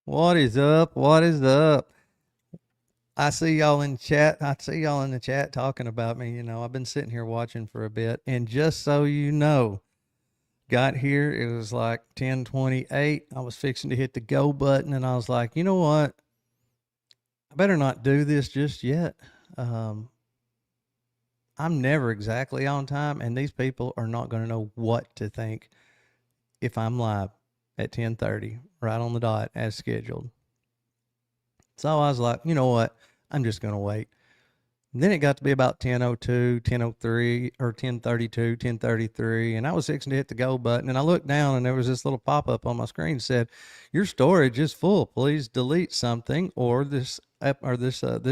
What is up? What is up? I see y'all in chat. I see y'all in the chat talking about me. You know, I've been sitting here watching for a bit. And just so you know, got here, it was like 10:28. I was fixing to hit the go button and I was like, you know what? I better not do this just yet. Um, I'm never exactly on time, and these people are not going to know what to think if I'm live at 10:30, right on the dot as scheduled. So I was like, you know what? I'm just going to wait. And then it got to be about 10:02, 10:03, or 10:32, 10:33, and I was fixing to hit the go button, and I looked down, and there was this little pop-up on my screen that said, "Your storage is full. Please delete something, or this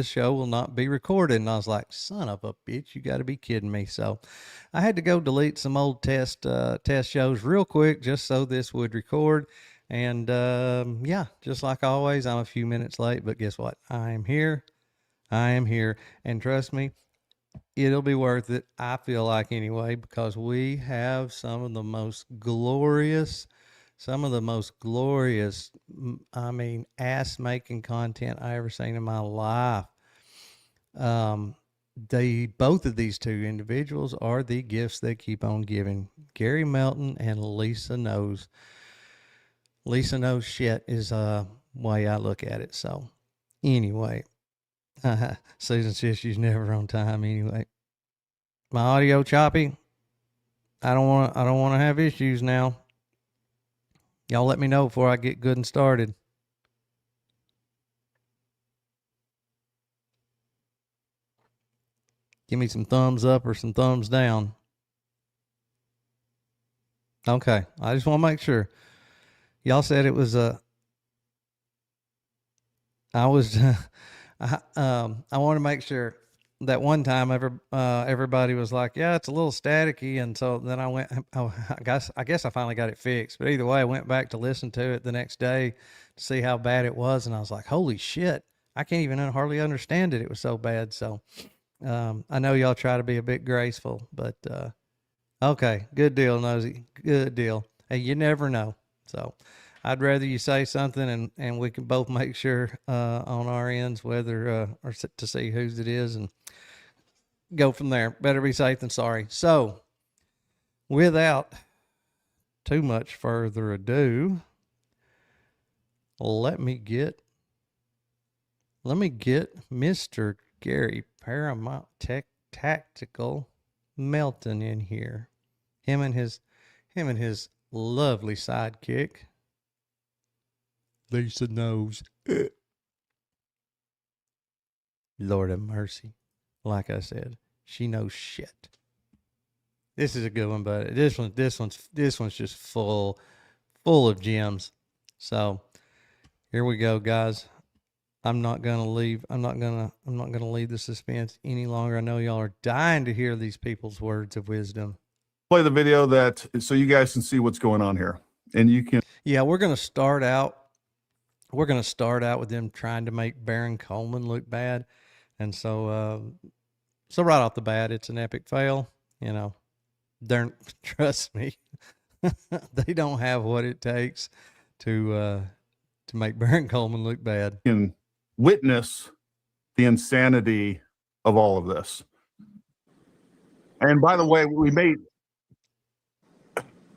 show will not be recorded." And I was like, "Son of a bitch, you got to be kidding me!" So I had to go delete some old test shows real quick just so this would record. And yeah, just like always, I'm a few minutes late, but guess what? I am here. I am here. And trust me, it'll be worth it. I feel like anyway, because we have some of the most glorious, ass making content I ever seen in my life. Both of these two individuals are the gifts they keep on giving. Gary Melton and Lisa Knows. Lisa Knows shit is way I look at it. So anyway, Susan says she's never on time anyway. My audio choppy. I don't want to have issues now. Y'all let me know before I get good and started. Give me some thumbs up or some thumbs down. Okay, I just want to make sure. Y'all said it was I want to make sure. That one time everybody was like, yeah, it's a little staticky. And so then I went, I guess I finally got it fixed. But either way, I went back to listen to it the next day to see how bad it was. And I was like, holy shit, I can't even hardly understand it. It was so bad. So I know y'all try to be a bit graceful, but okay, good deal, Nosy. Good deal. Hey, you never know. So I'd rather you say something and we can both make sure on our ends whether or to see whose it is and go from there. Better be safe than sorry. So without too much further ado, let me get Mr. Gary Paramount Tactical Melton in here. Him and his lovely sidekick. Lisa Knows. Lord have mercy. Like I said, she knows shit. This is a good one, but this one's just full of gems. So here we go, guys. I'm not gonna leave the suspense any longer. I know y'all are dying to hear these people's words of wisdom. Play the video so you guys can see what's going on here, and you can. Yeah, we're gonna start out with them trying to make Baron Coleman look bad. And so right off the bat, it's an epic fail. You know, trust me, they don't have what it takes to make Baron Coleman look bad. You can witness the insanity of all of this. And by the way,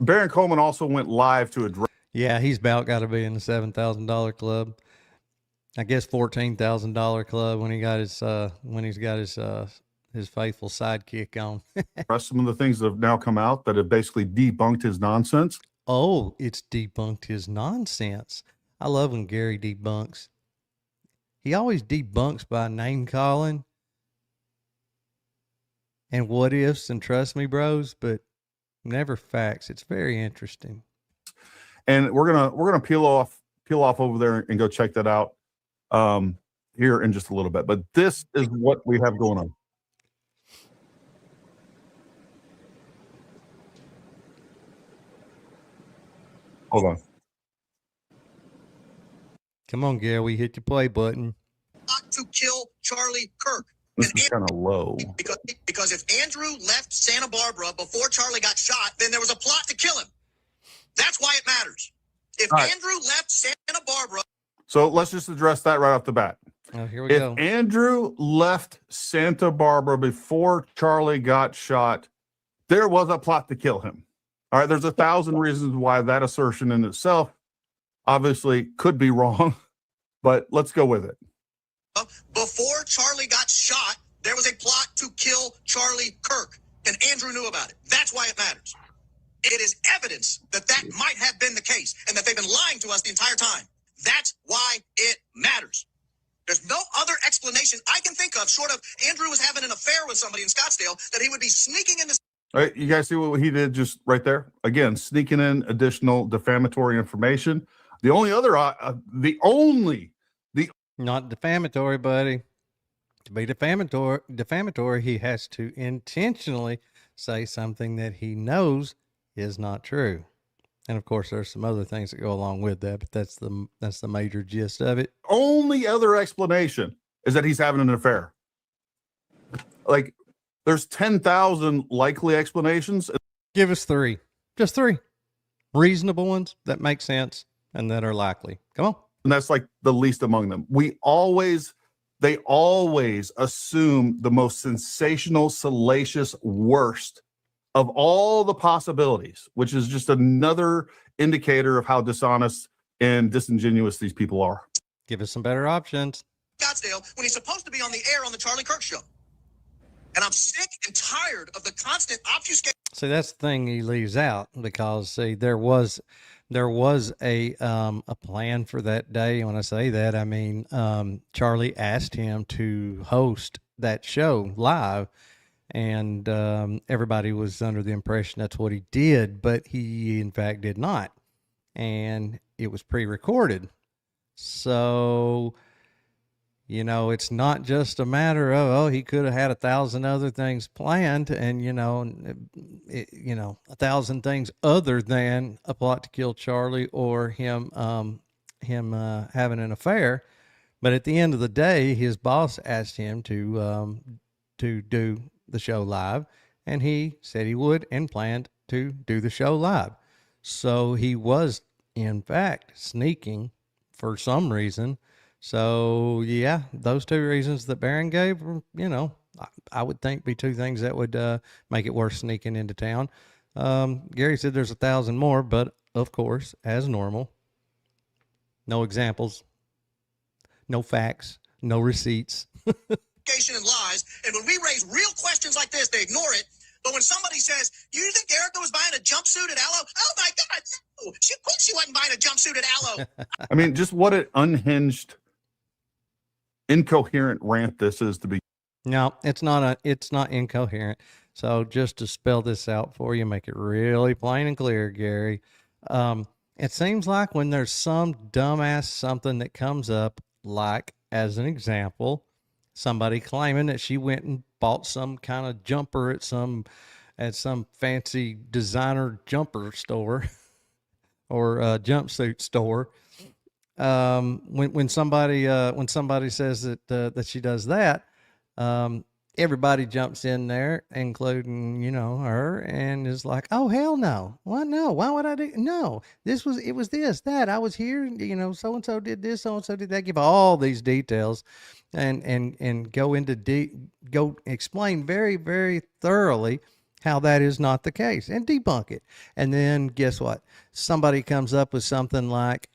Baron Coleman also went live to address. Yeah, he's about got to be in the $7,000 club. I guess $14,000 club when he's got his faithful sidekick on. Some of the things that have now come out that have basically debunked his nonsense. Oh, it's debunked his nonsense. I love when Gary debunks. He always debunks by name calling and what ifs and trust me, bros, but never facts. It's very interesting. And we're gonna peel off over there and go check that out here in just a little bit. But this is what we have going on. Hold on. Come on, Gary, hit your play button. Not to kill Charlie Kirk. This is kind of low. Because if Andrew left Santa Barbara before Charlie got shot, then there was a plot to kill him. That's why it matters. If Andrew left Santa Barbara. So let's just address that right off the bat. Oh, here we If go. Andrew left Santa Barbara before Charlie got shot, there was a plot to kill him. All right, there's 1,000 reasons why that assertion in itself obviously could be wrong, but let's go with it. Before Charlie got shot, there was a plot to kill Charlie Kirk, and Andrew knew about it. That's why it matters. It is evidence that that might have been the case and that they've been lying to us the entire time. That's why it matters. There's no other explanation I can think of, short of Andrew was having an affair with somebody in Scottsdale, that he would be sneaking into. All right, you guys see what he did just right there? Again, sneaking in additional defamatory information. The only other, Not defamatory, buddy. To be defamatory, he has to intentionally say something that he knows is not true. And of course, there's some other things that go along with that, but that's the major gist of it. only other explanation is that he's having an affair. Like, there's 10,000 likely explanations. Give us three, just three reasonable ones that make sense and that are likely. Come on. And that's like the least among them. They always assume the most sensational, salacious, worst of all the possibilities, which is just another indicator of how dishonest and disingenuous these people are. Give us some better options. Scottsdale when he's supposed to be on the air on the Charlie Kirk show. And I'm sick and tired of the constant obfuscation. See, that's the thing he leaves out, because see, there was a plan for that day. When I say that, I mean Charlie asked him to host that show live, and everybody was under the impression that's what he did, but he in fact did not, and it was pre-recorded. So, you know, it's not just a matter of, oh, he could have had 1,000 other things planned, and, you know, 1,000 things other than a plot to kill Charlie or him having an affair. But at the end of the day, his boss asked him to do the show live, and he said he would and planned to do the show live. So he was, in fact, sneaking for some reason. So, yeah, those two reasons that Barron gave, you know, I would think be two things that would make it worth sneaking into town. Gary said there's 1,000 more, but of course, as normal, no examples, no facts, no receipts. And lies, and when we raise real questions like this, they ignore it. But when somebody says, "You think Erica was buying a jumpsuit at Aloe?" Oh my God, no! She wasn't buying a jumpsuit at Aloe. I mean, just what an unhinged, incoherent rant this is to be. No, it's not incoherent. So just to spell this out for you, make it really plain and clear, Gary. It seems like when there's some dumbass something that comes up, like as an example, somebody claiming that she went and bought some kind of jumper at some fancy designer jumper store or jumpsuit store. When somebody says that she does that, everybody jumps in there, including, you know, her, and is like, "Oh, hell no. What? No. Why would I do? No, it was this, that. I was here, you know, so-and-so did this, so-and-so did that." Give all these details and go explain very, very thoroughly how that is not the case and debunk it. And then guess what? Somebody comes up with something like,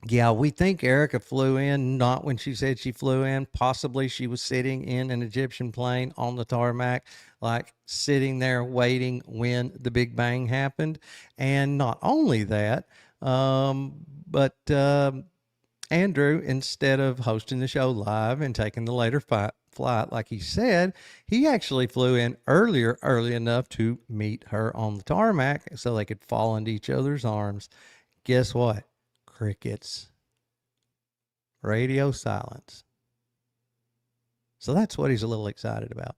yeah, we think Erica flew in, not when she said she flew in. Possibly she was sitting in an Egyptian plane on the tarmac, like sitting there waiting when the Big Bang happened. And not only that, but Andrew, instead of hosting the show live and taking the later flight, like he said, he actually flew in early enough to meet her on the tarmac so they could fall into each other's arms. Guess what? Crickets. Radio silence. So that's what he's a little excited about.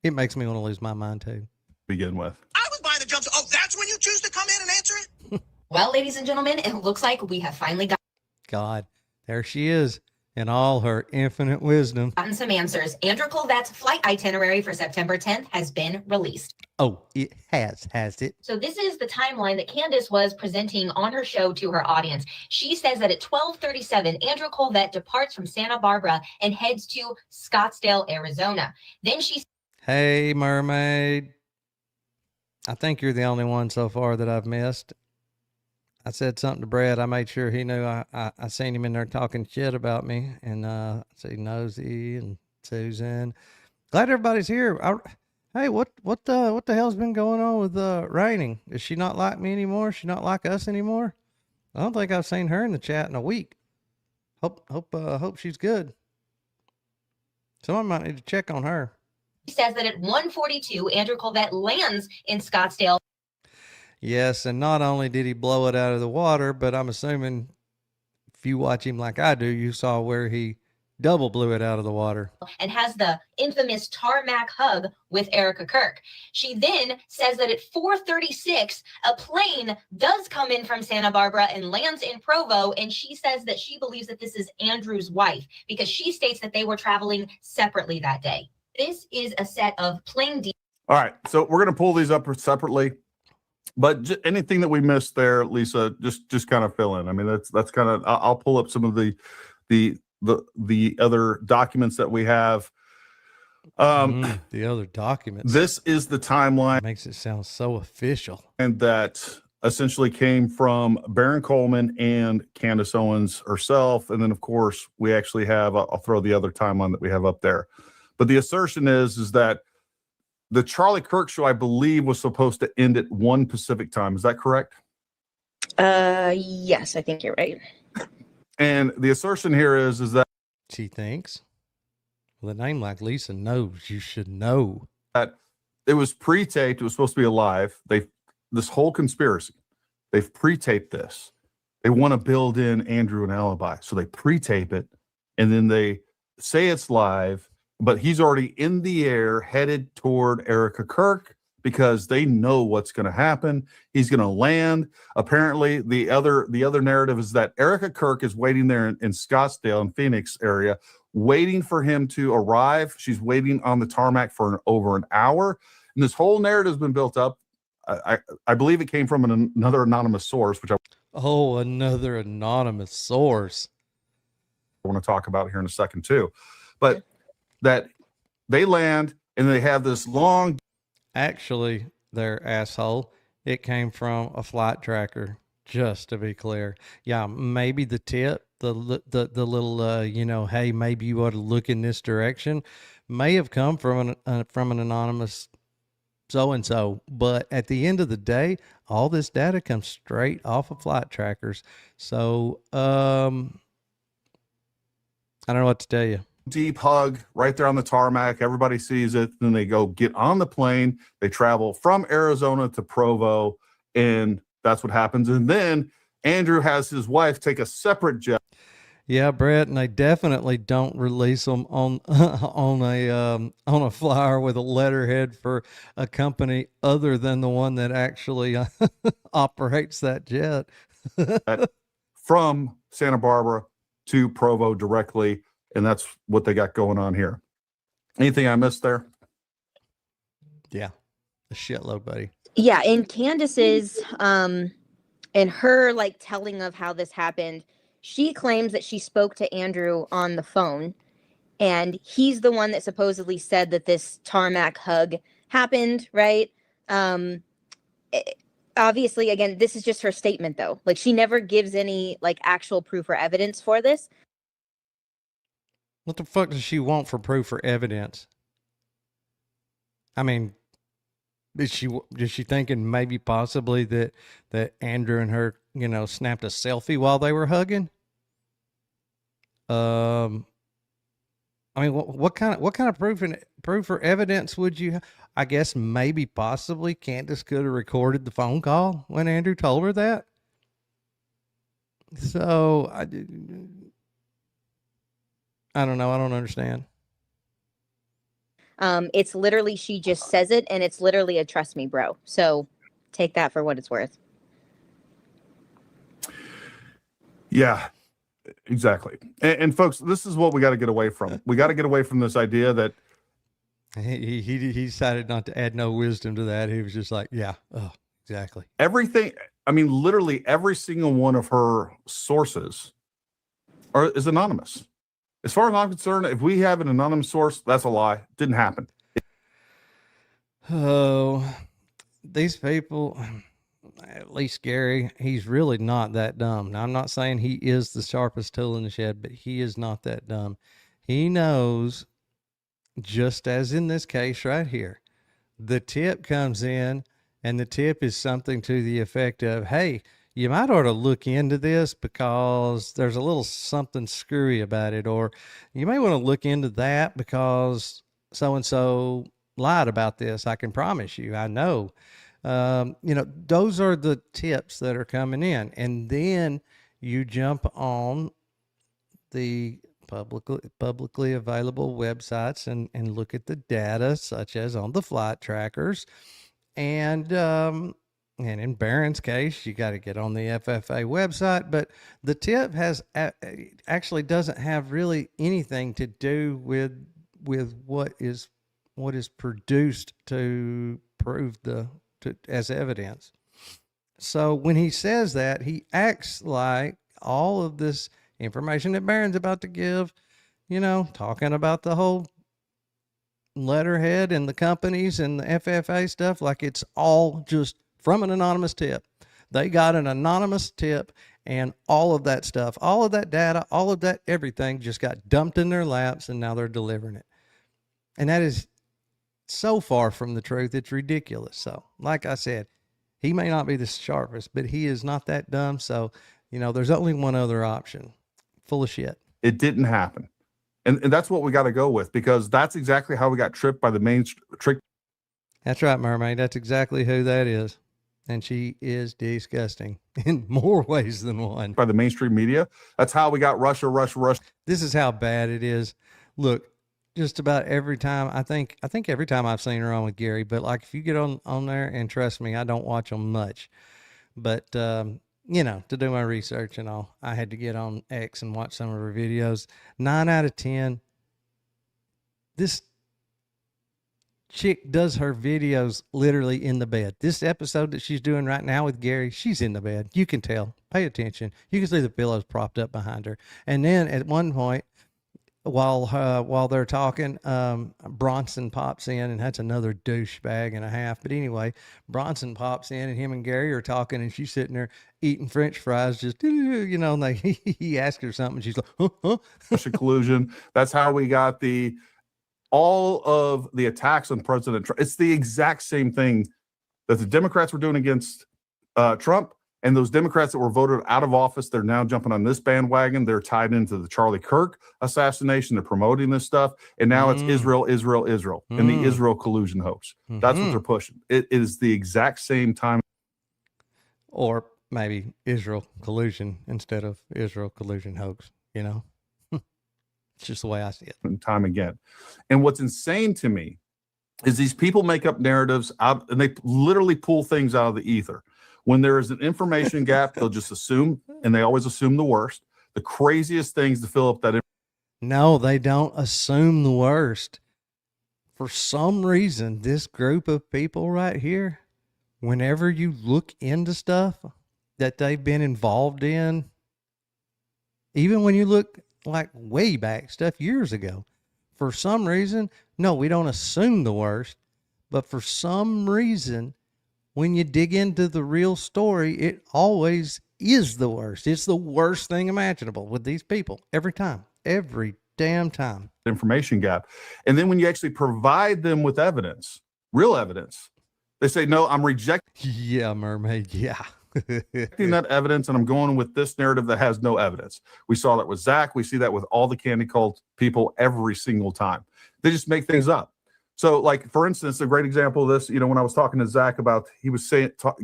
It makes me want to lose my mind too. Begin with. I was buying the jumpsuit. Oh, that's when you choose to come in and answer it? Well, ladies and gentlemen, it looks like we have finally got God, there she is in all her infinite wisdom. Gotten some answers. Andrew Colvette's flight itinerary for September 10th has been released. Oh, it has it? So this is the timeline that Candace was presenting on her show to her audience. She says that at 12:37, Andrew Colvette departs from Santa Barbara and heads to Scottsdale, Arizona. Then she... Hey, mermaid. I think you're the only one so far that I've missed. I said something to Brad. I made sure he knew I seen him in there talking shit about me. And see Nosy and Susan. Glad everybody's here. Hey, what the hell's been going on with Raining? Is she not like me anymore? Is she not like us anymore? I don't think I've seen her in the chat in a week. Hope she's good. Someone might need to check on her. He says that at 1:42, Andrew Colvette lands in Scottsdale. Yes, and not only did he blow it out of the water, but I'm assuming if you watch him like I do, you saw where he double blew it out of the water. And has the infamous tarmac hug with Erica Kirk. She then says that at 4:36, a plane does come in from Santa Barbara and lands in Provo, and she says that she believes that this is Andrew's wife because she states that they were traveling separately that day. This is a set of plane details. All right, so we're going to pull these up separately, but anything that we missed there, Lisa, just kind of fill in. I mean, that's kind of. I'll pull up some of the other documents that we have. The other documents. This is the timeline. Makes it sound so official. And that essentially came from Baron Coleman and Candace Owens herself. And then, of course, we actually have, I'll throw the other timeline that we have up there. But the assertion is that the Charlie Kirk show, I believe, was supposed to end at 1 Pacific time. Is that correct? Yes, I think you're right. And the assertion here is that she thinks, with a name like Lisa knows, you should know that it was pre-taped. It was supposed to be alive. This whole conspiracy, they've pre-taped this. They want to build in Andrew an alibi. So they pre-tape it and then they say it's live, but he's already in the air headed toward Erica Kirk because they know what's going to happen. He's going to land. Apparently, the other narrative is that Erica Kirk is waiting there in Scottsdale and Phoenix area, waiting for him to arrive. She's waiting on the tarmac for over an hour. And this whole narrative has been built up. I believe it came from another anonymous source, which another anonymous source. I want to talk about here in a second too. But that they land and they have this long. Actually, their asshole. It came from a flight tracker. Just to be clear, yeah, maybe the tip, the little, hey, maybe you ought to look in this direction, may have come from an anonymous so and so. But at the end of the day, all this data comes straight off of flight trackers. So I don't know what to tell you. Deep hug right there on the tarmac. Everybody sees it. Then they go get on the plane. They travel from Arizona to Provo, and that's what happens. And then Andrew has his wife take a separate jet. Yeah, Brett, and they definitely don't release them on a flyer with a letterhead for a company other than the one that actually operates that jet. From Santa Barbara to Provo directly. And that's what they got going on here. Anything I missed there? Yeah, a shitload, buddy. Yeah, and Candace's and her telling of how this happened, she claims that she spoke to Andrew on the phone, and he's the one that supposedly said that this tarmac hug happened, right? Obviously, again, this is just her statement, though. She never gives any actual proof or evidence for this. What the fuck does she want for proof or evidence? I mean, is she thinking maybe possibly that Andrew and her, snapped a selfie while they were hugging? I mean, what kind of proof or evidence would you? I guess maybe possibly Candace could have recorded the phone call when Andrew told her that. So I don't know. I don't understand. It's literally, she just says it, and it's literally a trust me, bro. So take that for what it's worth. Yeah. Exactly. And folks, this is what we got to get away from. We got to get away from this idea that He decided not to add no wisdom to that. He was just like, yeah, oh, exactly. everything, I mean, literally every single one of her sources is anonymous. As far as I'm concerned, if we have an anonymous source, that's a lie. Didn't happen. Oh, these people, at least Gary, he's really not that dumb. Now, I'm not saying he is the sharpest tool in the shed, but he is not that dumb. He knows, just as in this case right here, the tip comes in, and the tip is something to the effect of, hey, you might ought to look into this because there's a little something screwy about it, or you may want to look into that because so-and-so lied about this. I can promise you, I know. Those are the tips that are coming in. And then you jump on the publicly available websites and look at the data, such as on the flight trackers. And in Barron's case, you got to get on the FFA website, but the tip has actually doesn't have really anything to do with what is produced to prove as evidence. So when he says that, he acts like all of this information that Barron's about to give, talking about the whole letterhead and the companies and the FFA stuff, like it's all just from an anonymous tip. They got an anonymous tip, and all of that stuff, all of that data, all of that everything just got dumped in their laps, and now they're delivering it. And that is so far from the truth, it's ridiculous. So, like I said, he may not be the sharpest, but he is not that dumb. So, there's only one other option. Full of shit. It didn't happen. And that's what we got to go with, because that's exactly how we got tricked by the main trick. That's right, Mermaid. That's exactly who that is. And she is disgusting in more ways than one. By the mainstream media. That's how we got Russia. This is how bad it is. Look, just about every time, I think every time I've seen her on with Gary, but like if you get on there, and trust me, I don't watch them much, but to do my research and all, I had to get on X and watch some of her videos. 9 out of 10, this chick does her videos literally in the bed. This episode that she's doing right now with Gary, she's in the bed. You can tell. Pay attention. You can see the pillows propped up behind her. And then at one point, while they're talking, Bronson pops in, and that's another douchebag and a half. But anyway, Bronson pops in, and him and Gary are talking, and she's sitting there eating French fries, just and he asks her something, and she's like, huh? Russia collusion. That's how we got all of the attacks on President Trump. It's the exact same thing that the Democrats were doing against Trump. And those Democrats that were voted out of office, they're now jumping on this bandwagon. They're tied into the Charlie Kirk assassination. They're promoting this stuff. And now it's Israel, and the Israel collusion hoax. That's what they're pushing. It is the exact same time. Or maybe Israel collusion instead of Israel collusion hoax, It's just the way I see it. And time again. And what's insane to me is these people make up narratives out, and they literally pull things out of the ether. When there is an information gap, they'll just assume, and they always assume the worst, the craziest things to fill up that. No, they don't assume the worst. For some reason, this group of people right here, whenever you look into stuff that they've been involved in, even when you look like way back, stuff years ago, for some reason, no, we don't assume the worst, but for some reason, when you dig into the real story, it always is the worst. It's the worst thing imaginable with these people every damn time. Information gap. And then when you actually provide them with evidence, real evidence, they say, no, I'm rejecting. Yeah, Mermaid. Yeah. That evidence, and I'm going with this narrative that has no evidence. We saw that with Zach. We see that with all the candy cult people every single time. They just make things up. So, like, for instance, a great example of this, when I was talking to Zach about, he was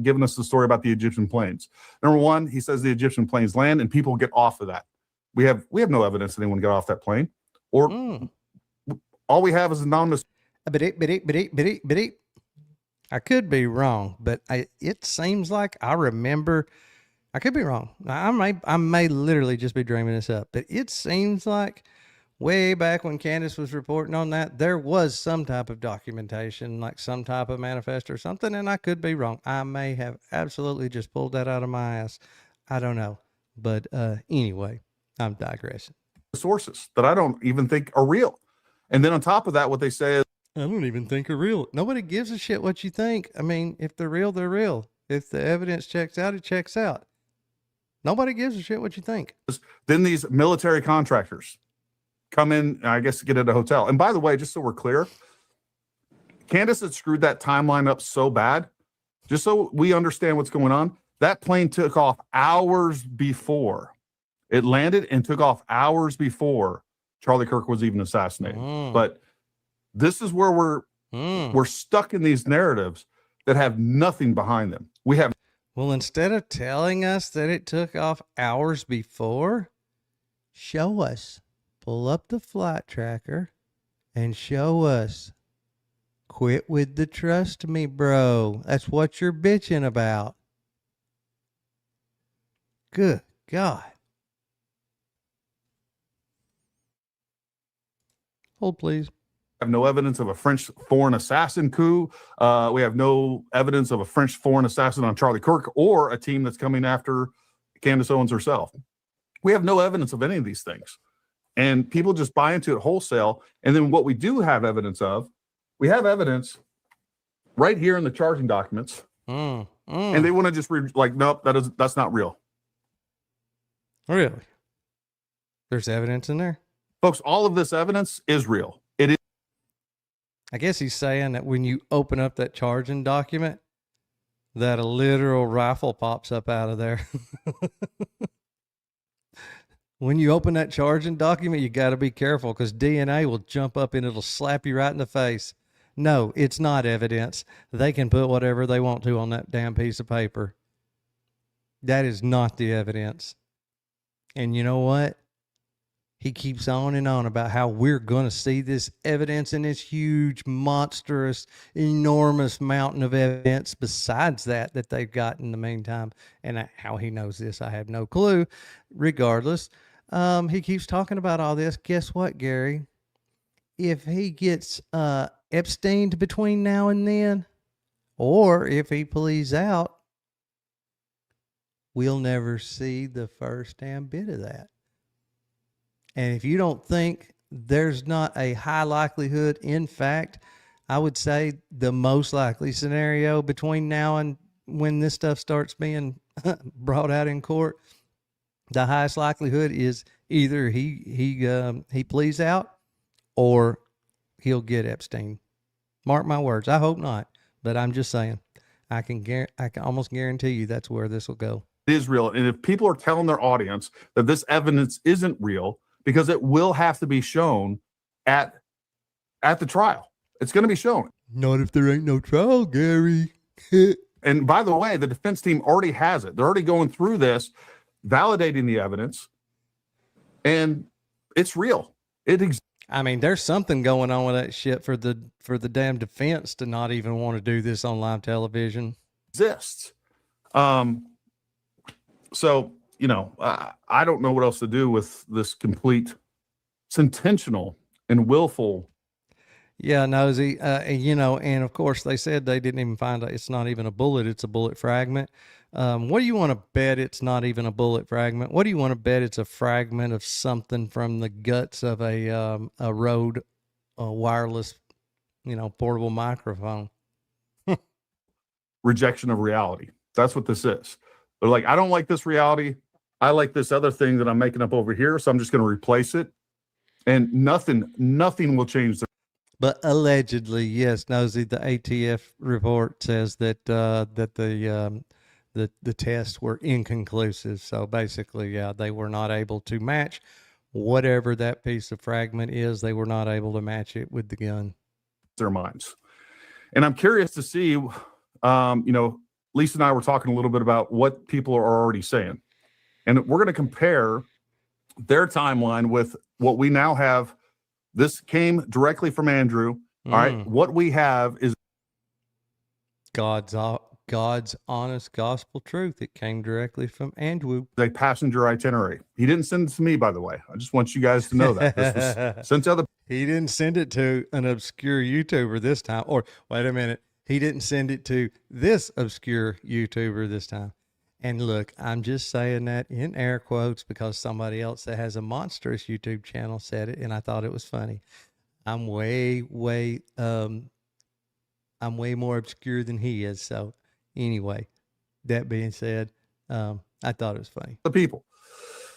giving us the story about the Egyptian planes. Number one, he says the Egyptian planes land and people get off of that. We have no evidence that anyone got off that plane, or all we have is anonymous. I could be wrong, but it seems like I remember I could be wrong. I may literally just be dreaming this up, but it seems like way back when Candace was reporting on that, there was some type of documentation, like some type of manifesto or something, and I could be wrong. I may have absolutely just pulled that out of my ass. I don't know. But anyway, I'm digressing. Sources that I don't even think are real. And then on top of that, what they say is, I don't even think are real. Nobody gives a shit what you think. I mean, if they're real, they're real. If the evidence checks out, it checks out. Nobody gives a shit what you think. then these military contractors come in, I guess, to get at a hotel. And by the way, just so we're clear, Candace had screwed that timeline up so bad, just so we understand what's going on. That plane took off hours before. It landed and took off hours before Charlie Kirk was even assassinated. But this is where we're stuck in these narratives that have nothing behind them. We have. Well, instead of telling us that it took off hours before, show us. Pull up the flight tracker and show us. Quit with the trust me, bro. That's what you're bitching about. Good God. Hold, please. Have no evidence of a French foreign assassin coup. We have no evidence of a French foreign assassin on Charlie Kirk or a team that's coming after Candace Owens herself. We have no evidence of any of these things. And people just buy into it wholesale. And then what we do have evidence of, we have evidence right here in the charging documents. And they want to just read like, nope, that's not real. Really? There's evidence in there? Folks, all of this evidence is real. It is. I guess he's saying that when you open up that charging document, that a literal rifle pops up out of there. When you open that charging document, you got to be careful because DNA will jump up and it'll slap you right in the face. No, it's not evidence. They can put whatever they want to on that damn piece of paper. That is not the evidence. And you know what? He keeps on and on about how we're going to see this evidence in this huge, monstrous, enormous mountain of evidence besides that they've got in the meantime. And how he knows this, I have no clue. Regardless, he keeps talking about all this. Guess what, Gary? If he gets Epsteined between now and then, or if he pleads out, we'll never see the first damn bit of that. And if you don't think there's not a high likelihood, in fact, I would say the most likely scenario between now and when this stuff starts being brought out in court, the highest likelihood is either he pleads out or he'll get Epstein. Mark my words. I hope not, but I'm just saying. I can almost guarantee you that's where this will go. It is real. And if people are telling their audience that this evidence isn't real, because it will have to be shown at the trial. It's going to be shown. Not if there ain't no trial, Gary. And by the way, the defense team already has it. They're already going through this, validating the evidence, and it's real. I mean, there's something going on with that shit for the damn defense to not even want to do this on live television. Exists. So, you know, I don't know what else to do with this complete, it's intentional and willful. Yeah, Nosy, you know, and of course they said they didn't even find it's not even a bullet, it's a bullet fragment. What do you want to bet it's not even a bullet fragment? What do you want to bet it's a fragment of something from the guts of a Rode wireless, you know, portable microphone? Rejection of reality. That's what this is. They're like, I don't like this reality. I like this other thing that I'm making up over here, so I'm just going to replace it. And nothing will change. But allegedly, yes, Nosy, the ATF report says that the tests were inconclusive. So basically, yeah, they were not able to match whatever that piece of fragment is. They were not able to match it with the gun. Their minds. And I'm curious to see, you know, Lisa and I were talking a little bit about what people are already saying. And we're going to compare their timeline with what we now have. This came directly from Andrew. All right. What we have is God's God's honest gospel truth. It came directly from Andrew. A passenger itinerary. He didn't send it to me, by the way. I just want you guys to know that this was sent to other. He didn't send it to an obscure YouTuber this time. Or wait a minute. He didn't send it to this obscure YouTuber this time. And look, I'm just saying that in air quotes because somebody else that has a monstrous YouTube channel said it, and I thought it was funny. I'm way more obscure than he is. So anyway, that being said, I thought it was funny. The people.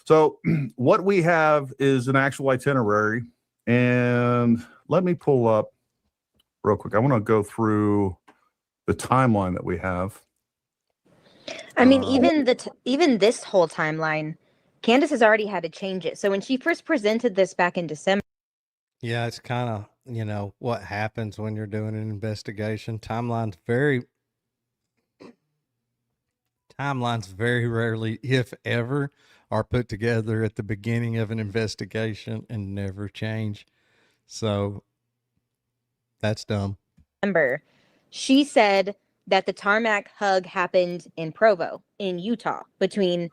So what we have is an actual itinerary, and let me pull up real quick. I want to go through the timeline that we have. I mean, even this whole timeline, Candace has already had to change it. So when she first presented this back in December. Yeah, it's kind of, what happens when you're doing an investigation. Timelines very rarely, if ever, are put together at the beginning of an investigation and never change. So that's dumb. She said that the tarmac hug happened in Provo, in Utah, between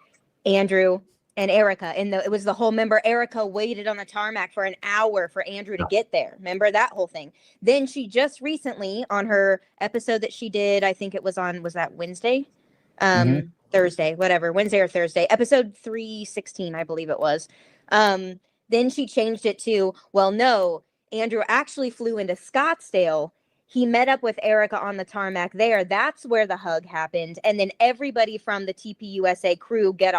Andrew and Erica. And it was the whole, remember, Erica waited on the tarmac for an hour for Andrew to get there. Remember that whole thing? Then she just recently, on her episode that she did, I think it was on, was that Wednesday? Thursday, whatever, Wednesday or Thursday, episode 316, I believe it was. Then she changed it to, well, no, Andrew actually flew into Scottsdale. He met up with Erica on the tarmac there. That's where the hug happened. And then everybody from the TPUSA crew got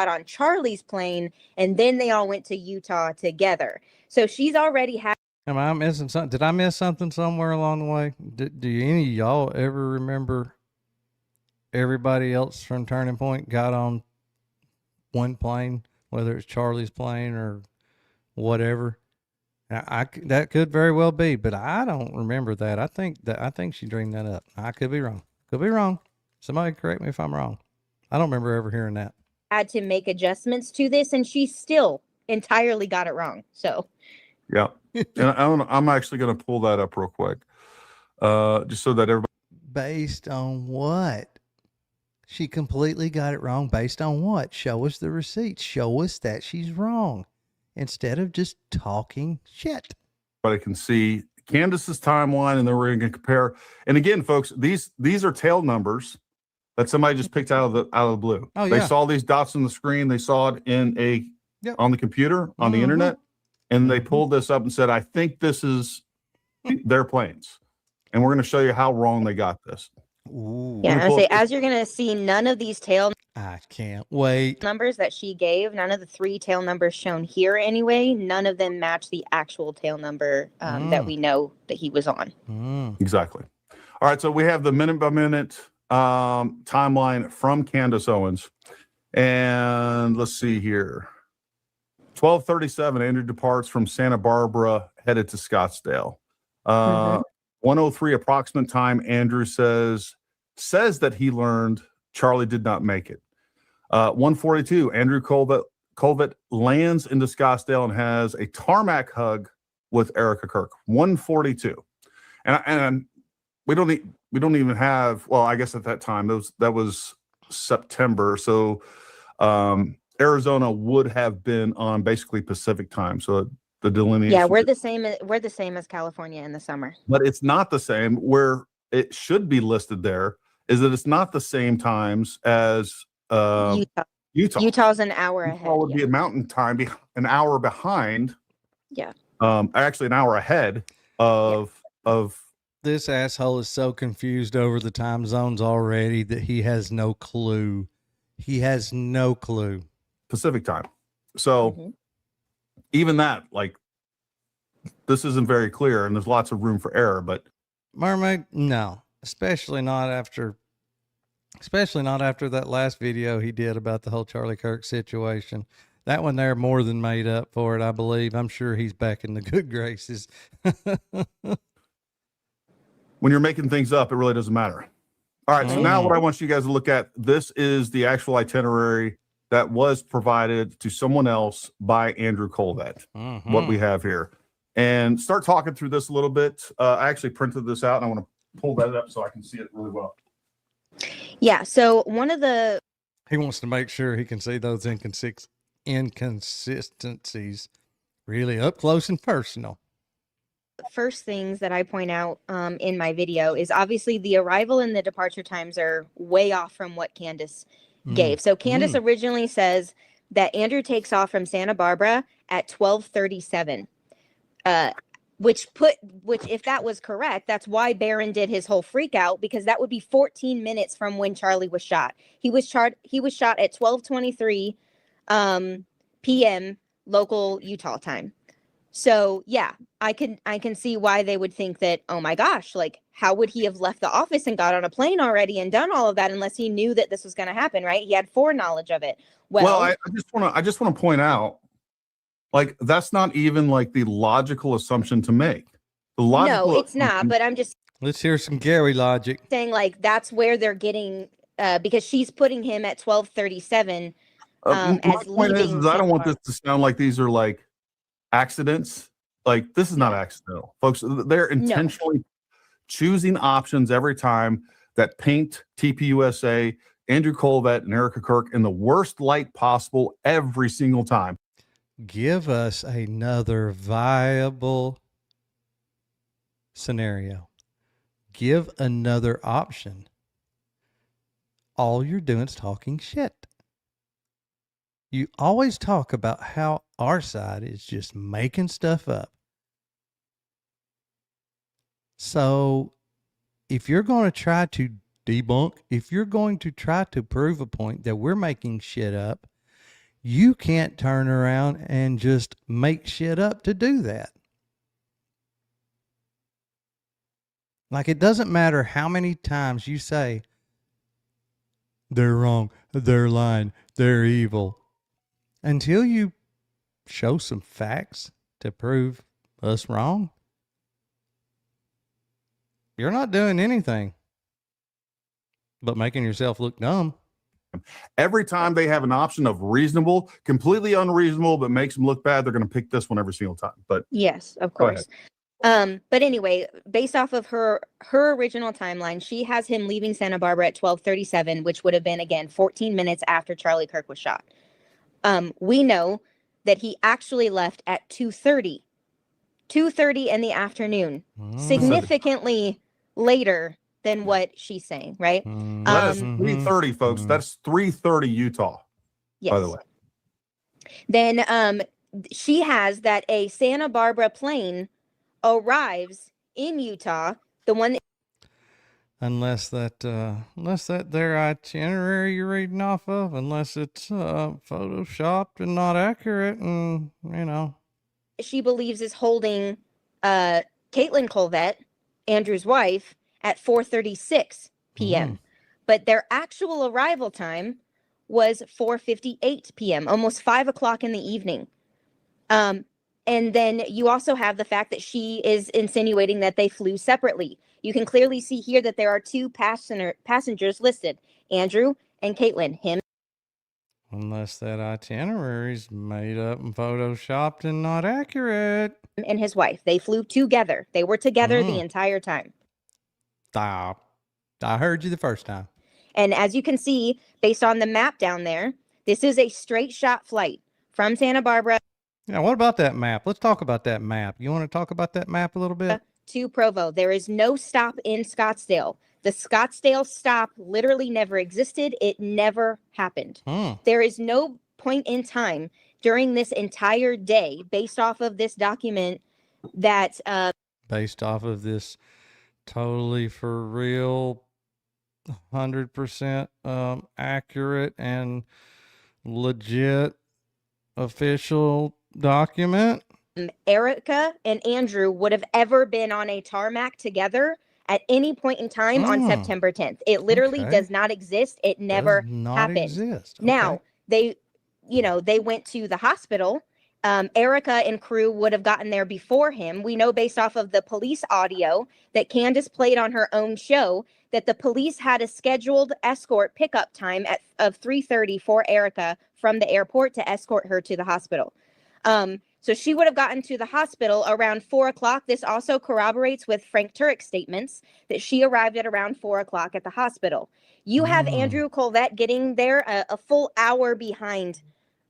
on Charlie's plane, and then they all went to Utah together. So she's already had. Am I missing something? Did I miss something somewhere along the way? Do any of y'all ever remember everybody else from Turning Point got on one plane, whether it's Charlie's plane or whatever? That could very well be, but I don't remember that. I think she dreamed that up. I could be wrong. Could be wrong. Somebody correct me if I'm wrong. I don't remember ever hearing that. Had to make adjustments to this, and she still entirely got it wrong. So, yeah, and I'm actually going to pull that up real quick, just so that everybody. Based on what? She completely got it wrong. Based on what? Show us the receipts. Show us that she's wrong, instead of just talking shit. But I can see Candace's timeline, and then we're going to compare. And again, folks, these are tail numbers that somebody just picked out of the blue. Oh, they yeah. saw these dots on the screen. They saw it in on the computer, on the internet, and they pulled this up and said, I think this is their planes. And we're going to show you how wrong they got this. Ooh. yeah, I say, as you're going to see, none of these tail I can't wait. numbers that she gave, none of the 3 tail numbers shown here anyway, none of them match the actual tail number that we know that he was on. Exactly. All right, so we have the minute by minute timeline from Candace Owens, and let's see here. 12:37, Andrew departs from Santa Barbara, headed to Scottsdale. 1:03 approximate time, Andrew says that he learned Charlie did not make it. 1:42, Andrew Colvett lands into Scottsdale and has a tarmac hug with Erica Kirk. 1:42, and we don't even have, well, I guess at that time that was September, so Arizona would have been on basically Pacific time, so the delineation. Yeah, we're the same as California in the summer. But it's not the same. Where it should be listed there is that it's not the same times as Utah. Utah's an hour Utah ahead. would be a mountain time, an hour behind. Yeah. Actually, an hour ahead of. This asshole is so confused over the time zones already that he has no clue. He has no clue. Pacific time. So even that, like, this isn't very clear, and there's lots of room for error. But Mermaid, no, especially not after that last video he did about the whole Charlie Kirk situation. That one there more than made up for it, I believe. I'm sure he's back in the good graces. when you're making things up, it really doesn't matter. All right, so now what I want you guys to look at, this is the actual itinerary that was provided to someone else by Andrew Colvett, what we have here. And start talking through this a little bit. I actually printed this out, and I want to pull that up so I can see it really well. Yeah. So one of the He wants to make sure he can see those inconsistencies really up close and personal. first things that I point out in my video is obviously the arrival and the departure times are way off from what Candace gave. So Candace originally says that Andrew takes off from Santa Barbara at 12:37. Which if that was correct, that's why Barron did his whole freak out, because that would be 14 minutes from when Charlie was shot. He was shot at 12:23 p.m. local Utah time. So yeah, I can see why they would think that, oh my gosh, like how would he have left the office and got on a plane already and done all of that unless he knew that this was going to happen, right? He had foreknowledge of it. Well, I just want to point out, like, that's not even like the logical assumption to make. No, it's not. But I'm just let's hear some Gary logic. Saying like that's where they're getting because she's putting him at 12:37 my as point leaving. is I don't want this to sound like these are like accidents. Like, this is not accidental, folks. They're intentionally choosing options every time that paint TPUSA, Andrew Colvett, and Erica Kirk in the worst light possible every single time. Give us another viable scenario. Give another option. All you're doing is talking shit. You always talk about how our side is just making stuff up. So if you're going to try to debunk, if you're going to try to prove a point that we're making shit up, you can't turn around and just make shit up to do that. Like, it doesn't matter how many times you say, they're wrong, they're lying, they're evil. Until you show some facts to prove us wrong, you're not doing anything but making yourself look dumb. Every time they have an option of reasonable, completely unreasonable, but makes them look bad, they're going to pick this one every single time. But yes, of course. But anyway, based off of her original timeline, she has him leaving Santa Barbara at 12:37, which would have been, again, 14 minutes after Charlie Kirk was shot. We know that he actually left at 2:30 in the afternoon, significantly later than what she's saying, right? That is 3:30, folks. That's 3:30 Utah, yes. By the way. Then she has that a Santa Barbara plane arrives in Utah, the one that unless that their itinerary you're reading off of, unless it's photoshopped and not accurate, and she believes is holding Caitlin Colvett, Andrew's wife, at 4:36 p.m. But their actual arrival time was 4:58 p.m., almost 5 o'clock in the evening. And then you also have the fact that she is insinuating that they flew separately. You can clearly see here that there are two passengers listed, Andrew and Caitlin. Him. Unless that itinerary's made up and photoshopped and not accurate. And his wife. They flew together. They were together the entire time. Stop. I heard you the first time. And as you can see, based on the map down there, this is a straight shot flight from Santa Barbara. Yeah, what about that map? Let's talk about that map. You want to talk about that map a little bit? To Provo. There is no stop in Scottsdale. The Scottsdale stop literally never existed. It never happened. There is no point in time during this entire day, based off of this document, that based off of this totally for real 100% accurate and legit official document, Erica and Andrew would have ever been on a tarmac together at any point in time on September 10th. It literally does not exist. It never happened. Okay. Now, they went to the hospital. Erica and crew would have gotten there before him. We know based off of the police audio that Candace played on her own show that the police had a scheduled escort pickup time of 3:30 for Erica from the airport to escort her to the hospital. So she would have gotten to the hospital around 4 o'clock. This also corroborates with Frank Turek's statements that she arrived at around 4 o'clock at the hospital. You have Andrew Colvette getting there a full hour behind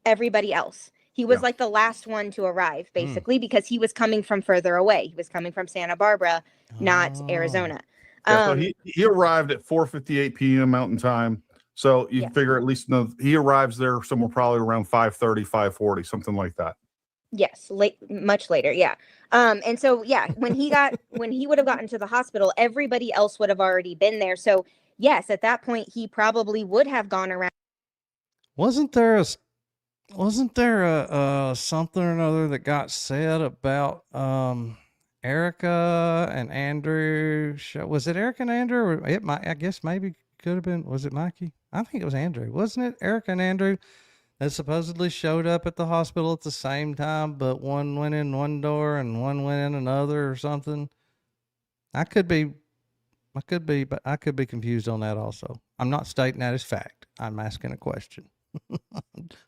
everybody else. He was like the last one to arrive, basically, because he was coming from further away. He was coming from Santa Barbara, not Arizona. Yeah, so he arrived at 4:58 p.m. Mountain Time. So you figure at least he arrives there somewhere probably around 5:30, 5:40, something like that. Yes, much later. Yeah. And so, when he would have gotten to the hospital, everybody else would have already been there. So yes, at that point, he probably would have gone around. Wasn't there a something or another that got said about Erica and Andrew? Was it Erica and Andrew? Or I guess maybe could have been. Was it Mikey? I think it was Andrew. Wasn't it Erica and Andrew that supposedly showed up at the hospital at the same time, but one went in one door and one went in another or something? I could be, but I could be confused on that also. I'm not stating that as fact. I'm asking a question.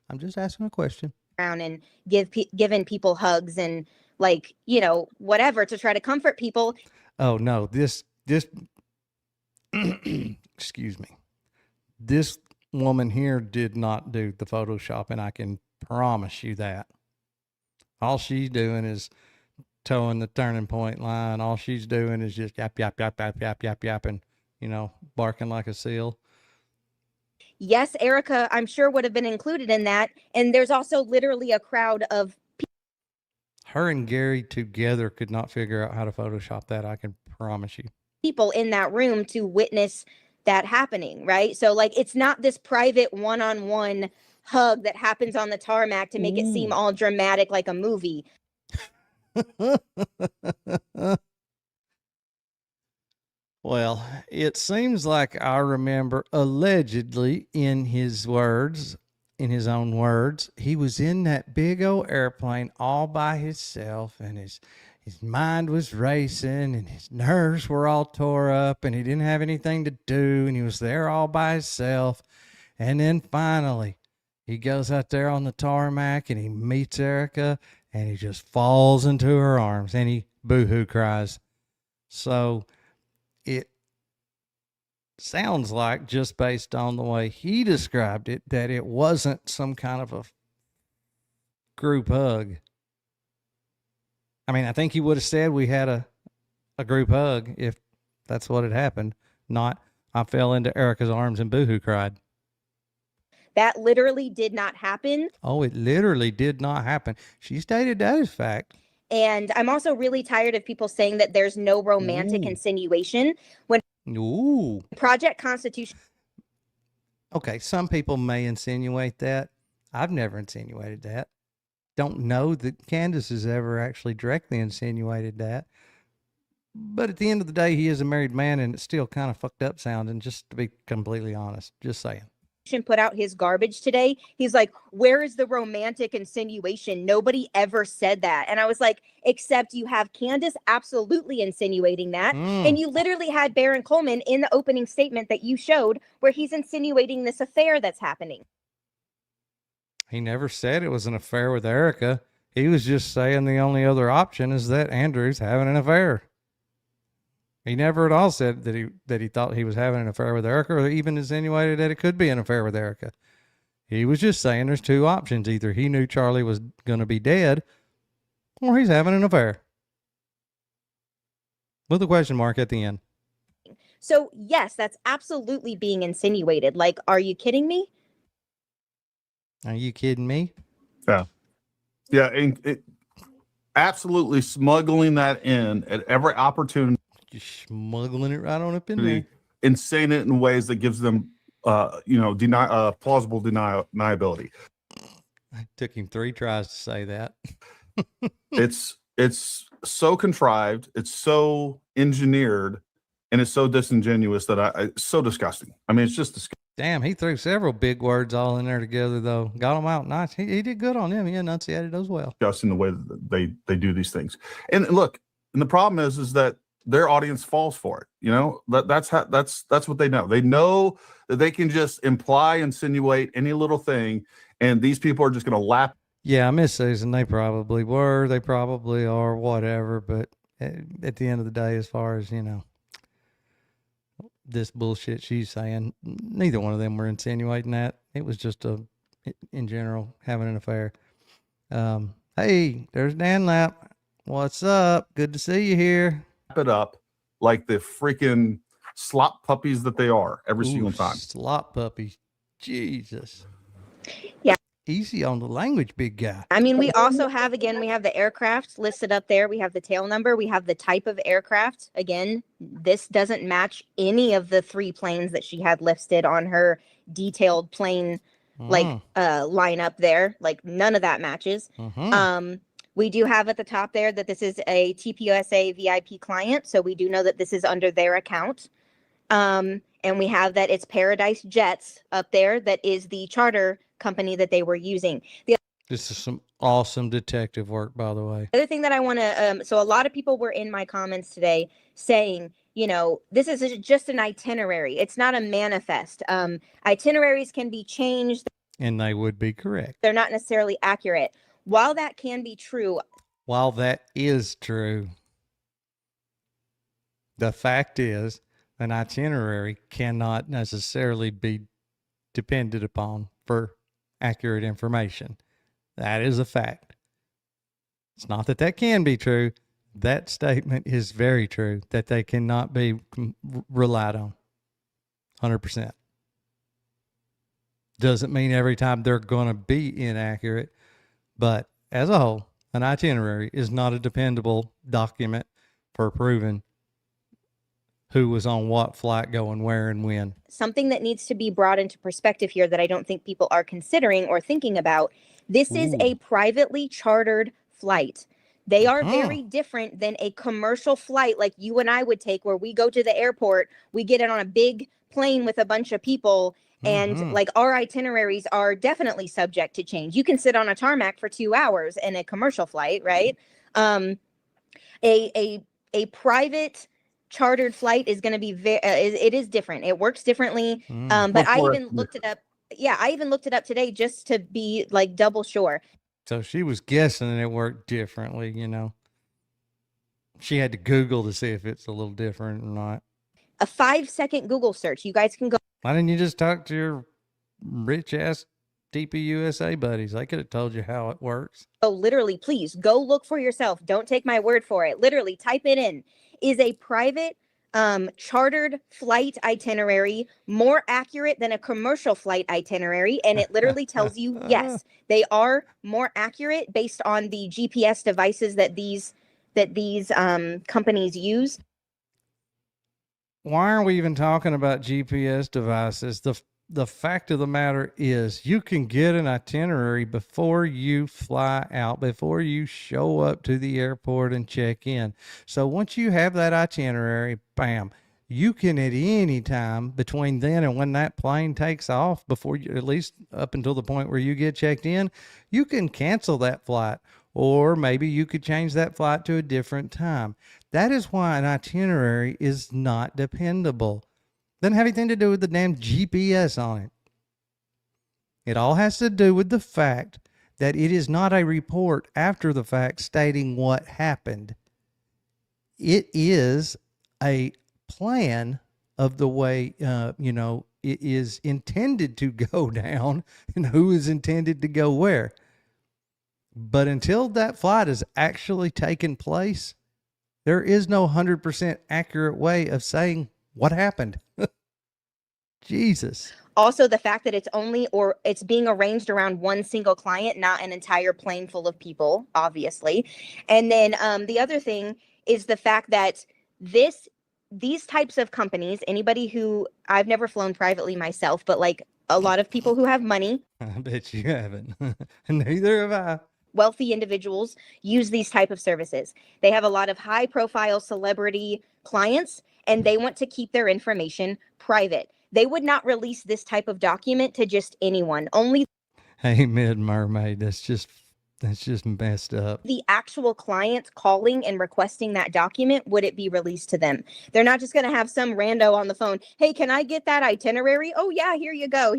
I'm just asking a question. Around and giving people hugs and whatever to try to comfort people. Oh no, this excuse me. This woman here did not do the Photoshop, and I can promise you that. All she's doing is towing the turning point line. All she's doing is just yap, yap, yap, yap, yap, yap, yapping, barking like a seal. Yes, Erica, I'm sure would have been included in that. And there's also literally a crowd of people. Her and Gary together could not figure out how to Photoshop that. I can promise you. People in that room to witness that happening, right? So it's not this private one-on-one hug that happens on the tarmac to make it seem all dramatic like a movie. Well, it seems like I remember allegedly in his own words, he was in that big old airplane all by himself, and his mind was racing and his nerves were all tore up and he didn't have anything to do and he was there all by himself. And then finally he goes out there on the tarmac and he meets Erica and he just falls into her arms and he boo-hoo cries. So it sounds like, just based on the way he described it, that it wasn't some kind of a group hug. I mean, I think he would have said we had a group hug if that's what had happened, not I fell into Erica's arms and boohoo cried. That literally did not happen. Oh, it literally did not happen. She stated that as fact. And I'm also really tired of people saying that there's no romantic insinuation when Project Constitution. Okay, some people may insinuate that. I've never insinuated that. Don't know that Candace has ever actually directly insinuated that. But at the end of the day, he is a married man, and it's still kind of fucked up sounding, just to be completely honest. Just saying. Put out his garbage today. He's like, where is the romantic insinuation? Nobody ever said that. And I was like, except you have Candace absolutely insinuating that. And you literally had Baron Coleman in the opening statement that you showed where he's insinuating this affair that's happening. He never said it was an affair with Erica. He was just saying the only other option is that Andrew's having an affair. He never at all said that he thought he was having an affair with Erica, or even insinuated that it could be an affair with Erica. He was just saying there's two options. Either he knew Charlie was going to be dead, or he's having an affair. With a question mark at the end. So, yes, that's absolutely being insinuated. Like, are you kidding me? Are you kidding me? Yeah. Yeah, and absolutely smuggling that in at every opportunity. Just smuggling it right on up in there. And saying it in ways that gives them, plausible deniability. It took him 3 tries to say that. It's so contrived. It's so engineered, and it's so disingenuous that it's so disgusting. I mean, it's just disgusting. Damn, he threw several big words all in there together, though. Got them out nice. He did good on them. He enunciated those well. Just in the way that they do these things. And look, and the problem is that their audience falls for it. That's what they know. They know that they can just insinuate any little thing, and these people are just going to lap. Yeah, Miss Susan, they probably were, they probably are, whatever. But at the end of the day, as far as, this bullshit she's saying, neither one of them were insinuating that. It was just in general, having an affair. Hey, there's Dan Lap. What's up? Good to see you here. It up like the freaking slop puppies that they are every single time. Slop puppies. Jesus. Yeah. Easy on the language, big guy. I mean, we also have, again, we have the aircraft listed up there. We have the tail number. We have the type of aircraft. Again, this doesn't match any of the 3 planes that she had listed on her detailed plane lineup there. Like, none of that matches. We do have at the top there that this is a TPUSA VIP client. So we do know that this is under their account. And we have that it's Paradise Jets up there. That is the charter company that they were using. This is some awesome detective work, by the way. The other thing that I want to, so a lot of people were in my comments today saying, this is just an itinerary. It's not a manifest. Itineraries can be changed. And they would be correct. They're not necessarily accurate. While that can be true. While that is true, the fact is an itinerary cannot necessarily be depended upon for accurate information. That is a fact. It's not that that can be true. That statement is very true, that they cannot be relied on 100%. Doesn't mean every time they're going to be inaccurate, but as a whole, an itinerary is not a dependable document for proving who was on what flight going where and when. Something that needs to be brought into perspective here that I don't think people are considering or thinking about. This is a privately chartered flight. They are very different than a commercial flight like you and I would take, where we go to the airport, we get it on a big plane with a bunch of people, and like our itineraries are definitely subject to change. You can sit on a tarmac for 2 hours in a commercial flight, right? A private chartered flight is going to be it is different. It works differently. But I even looked it up. Yeah, I even looked it up today just to be like double sure. So she was guessing it worked differently, She had to Google to see if it's a little different or not. A 5-second Google search. You guys can go. Why didn't you just talk to your rich ass TPUSA buddies? I could have told you how it works. Oh, literally, please go look for yourself. Don't take my word for it. Literally, type it in. Is a private chartered flight itinerary more accurate than a commercial flight itinerary? And it literally tells you, yes, they are more accurate based on the GPS devices that these companies use. Why are we even talking about GPS devices? The fact of the matter is you can get an itinerary before you fly out, before you show up to the airport and check in. So once you have that itinerary, bam, you can at any time between then and when that plane takes off, before you, at least up until the point where you get checked in, you can cancel that flight, or maybe you could change that flight to a different time. That is why an itinerary is not dependable. Doesn't have anything to do with the damn GPS on it. It all has to do with the fact that it is not a report after the fact stating what happened. It is a plan of the way, it is intended to go down and who is intended to go where. But until that flight has actually taken place, there is no 100% accurate way of saying what happened. Jesus. Also, the fact that it's being arranged around one single client, not an entire plane full of people, obviously. And then the other thing is the fact that these types of companies, anybody who, I've never flown privately myself, but like a lot of people who have money. I bet you haven't. Neither have I. Wealthy individuals use these type of services. They have a lot of high profile celebrity clients, and they want to keep their information private. They would not release this type of document to just anyone. Only. Hey, Mid Mermaid, that's just That's just messed up. The actual clients calling and requesting that document, would it be released to them? They're not just going to have some rando on the phone. Hey, can I get that itinerary? Oh yeah, here you go.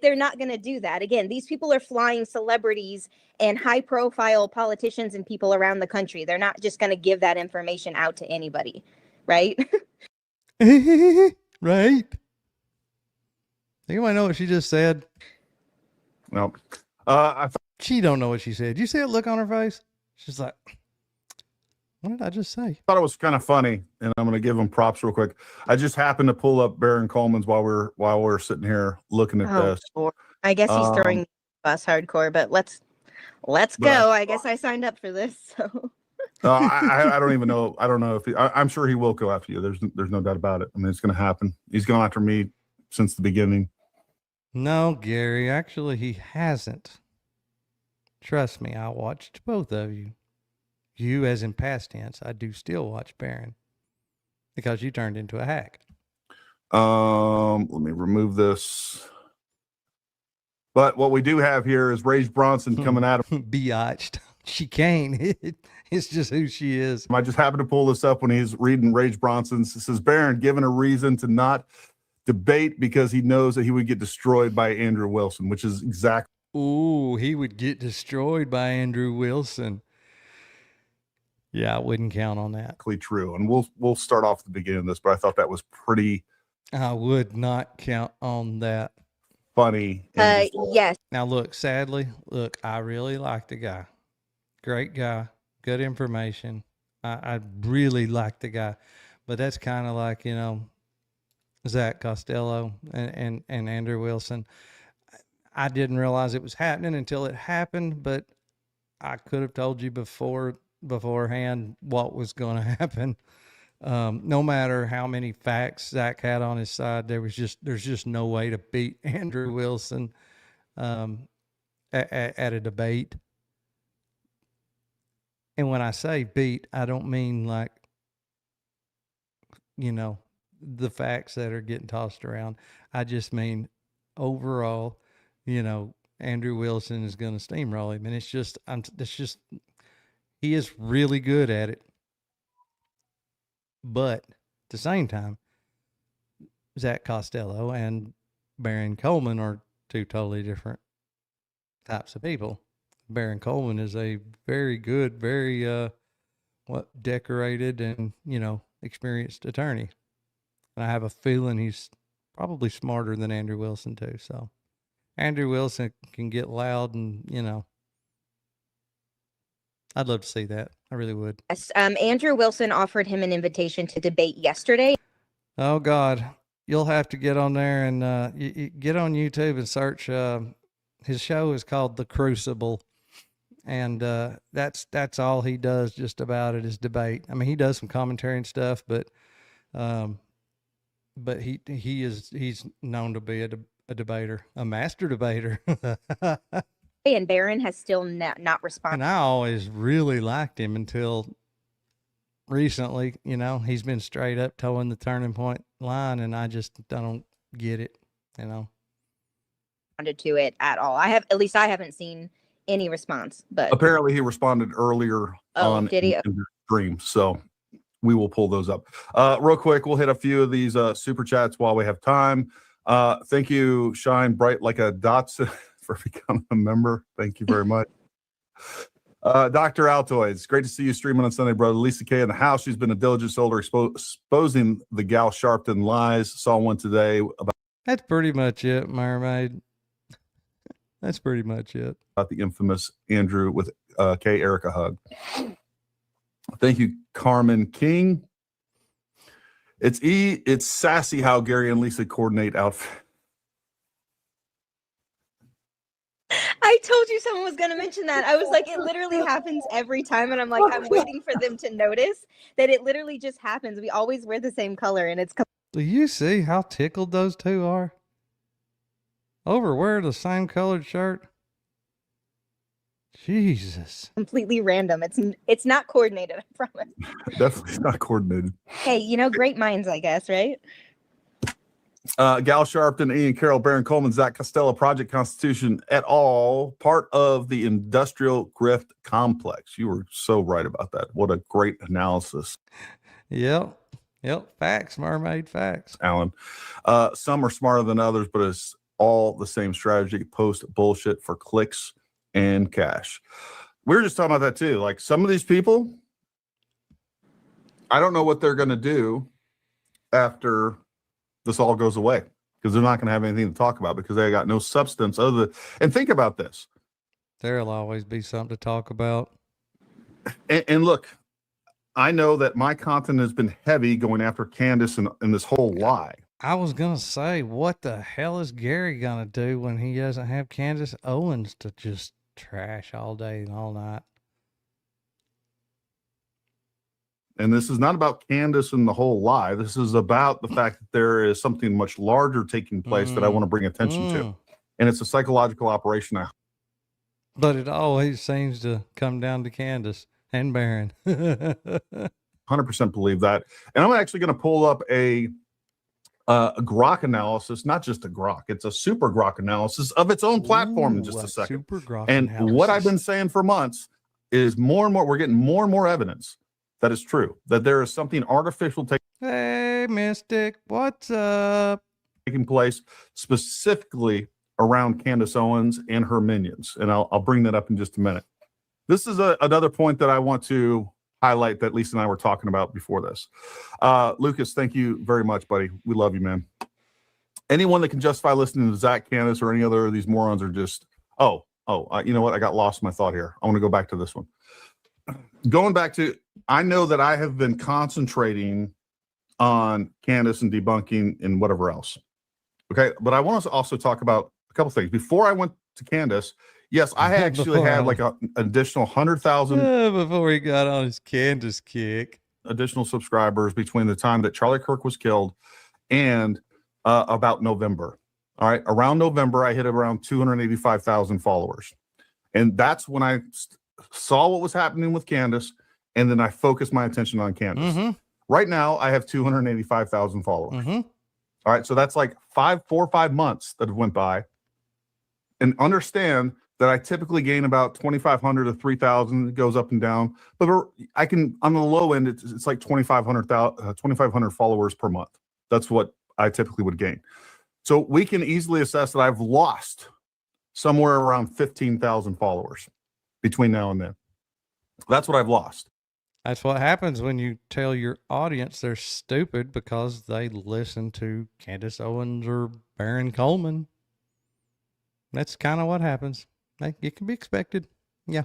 They're not going to do that. Again, these people are flying celebrities and high profile politicians and people around the country. They're not just going to give that information out to anybody. Right? Right. Anybody know what she just said? No. She don't know what she said. You see that look on her face? She's like, what did I just say? Thought it was kind of funny, and I'm going to give him props real quick. I just happened to pull up Baron Coleman's while we're sitting here looking at this. Lord. I guess he's throwing us hardcore, but let's go. I guess I signed up for this. So I don't even know. I don't know if I'm sure he will go after you. There's no doubt about it. I mean, it's going to happen. He's gone after me since the beginning. No, Gary, actually, he hasn't. Trust me, I watched both of you. You, as in past tense, I do still watch Baron because you turned into a hack. Let me remove this. But what we do have here is Rage Bronson coming at him. Biatched. She can't. It's just who she is. I just happened to pull this up when he's reading Rage Bronson's. It says, Baron given a reason to not debate because he knows that he would get destroyed by Andrew Wilson, which is exactly. Ooh, he would get destroyed by Andrew Wilson. Yeah, I wouldn't count on that. True. And we'll start off at the beginning of this, but I thought that was pretty. I would not count on that. Funny. Yes. Now look, sadly, I really like the guy. Great guy, good information. I really like the guy, but that's kind of like, Zach Costello and Andrew Wilson. I didn't realize it was happening until it happened, but I could have told you beforehand what was going to happen. No matter how many facts Zach had on his side, there's just no way to beat Andrew Wilson at a debate. And when I say beat, I don't mean like, the facts that are getting tossed around. I just mean overall, Andrew Wilson is going to steamroll him. And it's just, he is really good at it. But at the same time, Zach Costello and Baron Coleman are two totally different types of people. Baron Coleman is a very good, very, decorated and, experienced attorney. And I have a feeling he's probably smarter than Andrew Wilson too. So Andrew Wilson can get loud and, I'd love to see that. I really would. Yes. Andrew Wilson offered him an invitation to debate yesterday. Oh God, you'll have to get on there and you get on YouTube and search. His show is called The Crucible, and that's all he does. Just about it is debate. I mean, he does some commentary and stuff, but he's known to be a debater, a master debater. And Baron has still not responded. And I always really liked him until recently. He's been straight up towing the turning point line, and I just don't get it. Responded to it at all. I haven't seen any response. But apparently, he responded earlier on did he? in the stream. So we will pull those up real quick. We'll hit a few of these super chats while we have time. Thank you, Shine Bright Like a Dotson, for becoming a member. Thank you very much. Dr. Altoids, great to see you streaming on Sunday, brother. Lisa K in the house. She's been a diligent soldier exposing the gal Sharpton lies. Saw one today about. That's pretty much it, Mermaid. That's pretty much it. About the infamous Andrew with K. Erica hug. Thank you, Carmen King. It's sassy how Gary and Lisa coordinate outfit. I told you someone was going to mention that. I was like, it literally happens every time. And I'm like, I'm waiting for them to notice that it literally just happens. We always wear the same color, and it's. Do you see how tickled those two are? Over wear the same colored shirt. Jesus. Completely random. It's not coordinated, I promise. Definitely not coordinated. Hey, great minds, I guess, right? Gal Sharpton, Ian Carroll, Baron Coleman, Zach Costello, Project Constitution et al. Part of the industrial grift complex. You were so right about that. What a great analysis, Yep. Facts, mermaid, facts. Alan. Some are smarter than others, but it's all the same strategy. Post bullshit for clicks and cash. We were just talking about that too. Like some of these people, I don't know what they're going to do after this all goes away, because they're not going to have anything to talk about because they got no substance other than, and think about this. There'll always be something to talk about. And look, I know that my content has been heavy going after Candace and this whole lie. I was going to say, what the hell is Gary going to do when he doesn't have Candace Owens to just trash all day and all night? And this is not about Candace and the whole lie. This is about the fact that there is something much larger taking place that I want to bring attention to. And it's a psychological operation. But it always seems to come down to Candace and Baron. 100% believe that. And I'm actually going to pull up a grok analysis, not just a grok. It's a super grok analysis of its own platform in just a second. Super grok and analysis. What I've been saying for months is more and more, we're getting more and more evidence that is true, that there is something artificial Hey, Mystic, what's up? Taking place specifically around Candace Owens and her minions. And I'll bring that up in just a minute. This is another point that I want to highlight that Lisa and I were talking about before this. Lucas, thank you very much, buddy. We love you, man. Anyone that can justify listening to Zach, Candace, or any other of these morons are just, you know what? I got lost in my thought here. I want to go back to this one. Going back to, I know that I have been concentrating on Candace and debunking and whatever else. Okay. But I want to also talk about a couple things. Before I went to Candace, yes, I actually had like an additional 100,000 before he got on his Candace kick. Additional subscribers between the time that Charlie Kirk was killed and about November. All right. Around November, I hit around 285,000 followers. And that's when I saw what was happening with Candace. And then I focused my attention on Candace. Mm-hmm. Right now, I have 285,000 followers. Mm-hmm. All right. So that's like 4 or 5 months that went by. And understand that I typically gain about 2,500 to 3,000. It goes up and down. But I can, on the low end, it's like 2,500 followers per month. That's what I typically would gain. So we can easily assess that I've lost somewhere around 15,000 followers between now and then. That's what I've lost. That's what happens when you tell your audience they're stupid because they listen to Candace Owens or Baron Coleman. That's kind of what happens. It can be expected. Yeah.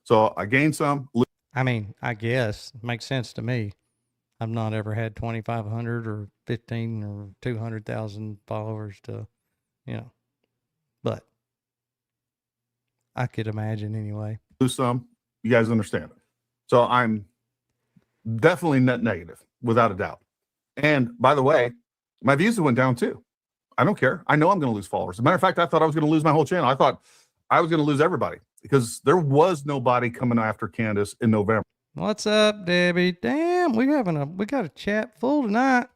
So I gained some. I mean, I guess it makes sense to me. I've not ever had 2,500 or 15 or 200,000 followers to, but I could imagine anyway. Lose some. You guys understand it. So I'm definitely net negative, without a doubt. And by the way, my views went down too. I don't care. I know I'm going to lose followers. As a matter of fact, I thought I was going to lose my whole channel. I thought I was going to lose everybody because there was nobody coming after Candace in November. What's up, Debbie? Damn, we got a chat full tonight.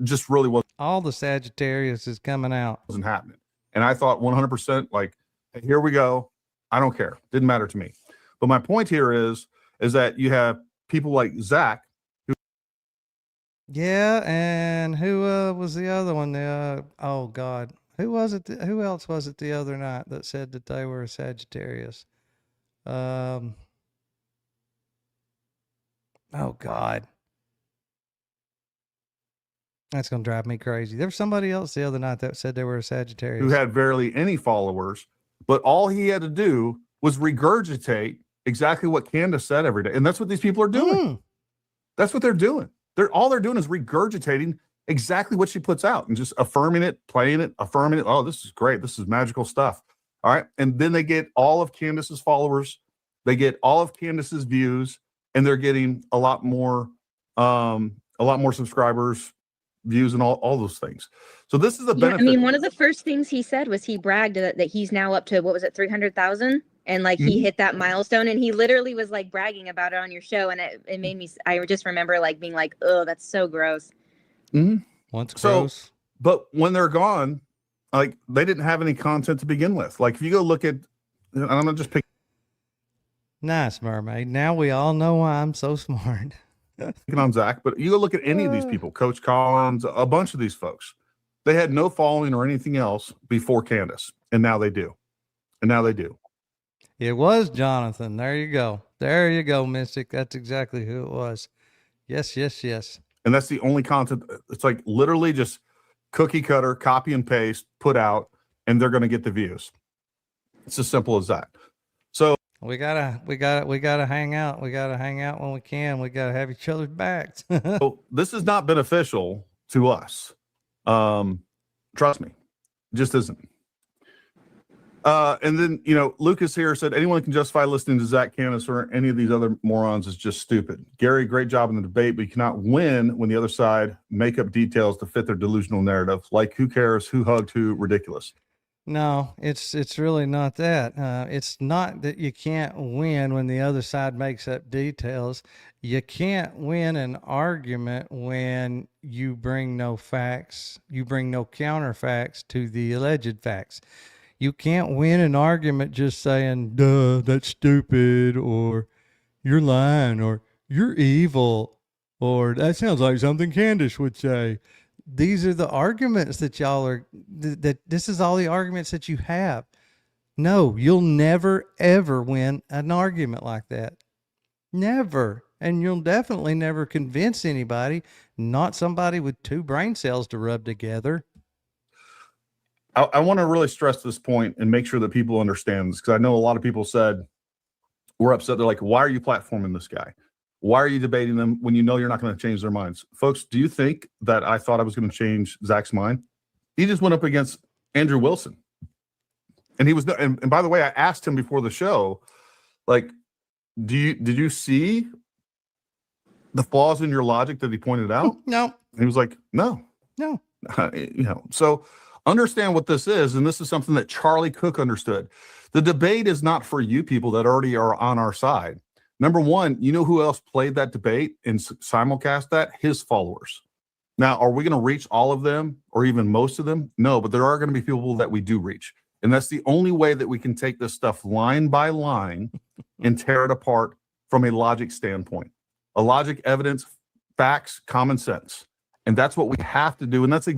Just really wasn't. All the Sagittarius is coming out. Wasn't happening. And I thought 100% like, hey, here we go. I don't care. Didn't matter to me. But my point here is that you have people like Zach. Yeah, and who was the other one? Oh God, who was it? Who else was it the other night that said that they were a Sagittarius? Oh God, that's gonna drive me crazy. There was somebody else the other night that said they were a Sagittarius who had barely any followers, but all he had to do was regurgitate exactly what Candace said every day. And that's what these people are doing. That's what they're doing. All they're doing is regurgitating exactly what she puts out and just affirming it, playing it, affirming it. Oh, this is great. This is magical stuff. All right. And then they get all of Candace's followers. They get all of Candace's views, and they're getting a lot more subscribers, views, and all those things. So this is a benefit. I mean, one of the first things he said was he bragged that he's now up to, what was it, 300,000? And like he hit that milestone, and he literally was like bragging about it on your show. And it made me, I just remember like being like, oh, that's so gross. What's gross? But when they're gone, like they didn't have any content to begin with. Like if you go look at, and I'm gonna just pick Nice, mermaid. Now we all know why I'm so smart. on Zach, but you go look at any of these people, Coach Collins, a bunch of these folks. They had no following or anything else before Candace, and now they do. And now they do. It was Jonathan. There you go. There you go, Mystic. That's exactly who it was. Yes, yes, yes. And that's the only content. It's like literally just cookie cutter, copy and paste, put out, and they're going to get the views. It's as simple as that. So we gotta hang out. We gotta hang out when we can. We gotta have each other's backs. so this is not beneficial to us. Trust me, it just isn't. And then, you know, Lucas here said anyone can justify listening to Zach Candace or any of these other morons is just stupid. Gary, great job in the debate, but you cannot win when the other side make up details to fit their delusional narrative. Like who cares, who hugged who, ridiculous. No, it's really not that. It's not that you can't win when the other side makes up details. You can't win an argument when you bring no facts, you bring no counterfacts to the alleged facts. You can't win an argument just saying, duh, that's stupid, or you're lying, or you're evil, or that sounds like something Candace would say. These are the arguments that y'all are, that this is all the arguments that you have. No, you'll never, ever win an argument like that. Never. And you'll definitely never convince anybody, not somebody with two brain cells to rub together. I want to really stress this point and make sure that people understand this, because I know a lot of people said, we're upset. They're like, why are you platforming this guy? Why are you debating them when you know you're not going to change their minds? Folks, do you think that I thought I was going to change Zach's mind? He just went up against Andrew Wilson. And he was, and by the way, I asked him before the show, like, did you see the flaws in your logic that he pointed out? No. And he was like, no. You know, so understand what this is. And this is something that Charlie Cook understood. The debate is not for you people that already are on our side. Number one, you know who else played that debate and simulcast that? His followers. Now, are we going to reach all of them or even most of them? No, but there are going to be people that we do reach. And that's the only way that we can take this stuff line by line and tear it apart from a logic standpoint. A logic, evidence, facts, common sense. And that's what we have to do. And that's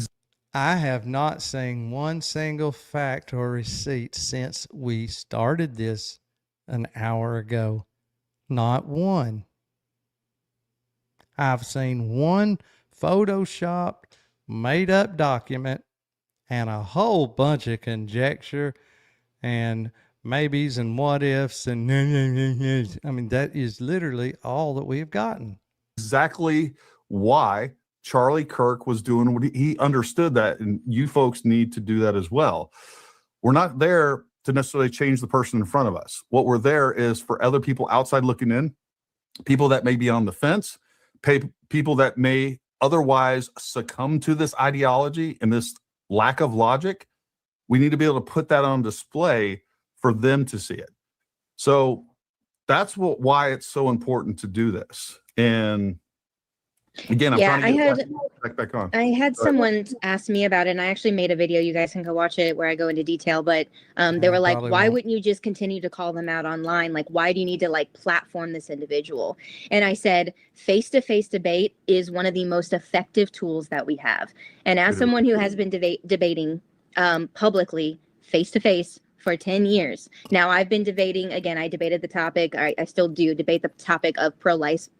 I have not seen one single fact or receipt since we started this an hour ago. Not one. I've seen one photoshopped, made up document and a whole bunch of conjecture and maybes and what ifs. And I mean, that is literally all that we've gotten. exactly why Charlie Kirk was doing what he understood that. And you folks need to do that as well. We're not there to necessarily change the person in front of us. What we're there is for other people outside looking in, people that may be on the fence, people that may otherwise succumb to this ideology and this lack of logic. We need to be able to put that on display for them to see it. So that's why it's so important to do this. And again, I'm trying to get back on. I had someone ask me about it, and I actually made a video. You guys can go watch it where I go into detail. But they were like, "Why wouldn't you just continue to call them out online? Like, why do you need to like platform this individual?" And I said, face-to-face debate is one of the most effective tools that we have. And as someone who has been debating publicly, face-to-face, for 10 years now, I've been debating. Again, I debated the topic. I still do debate the topic of pro-life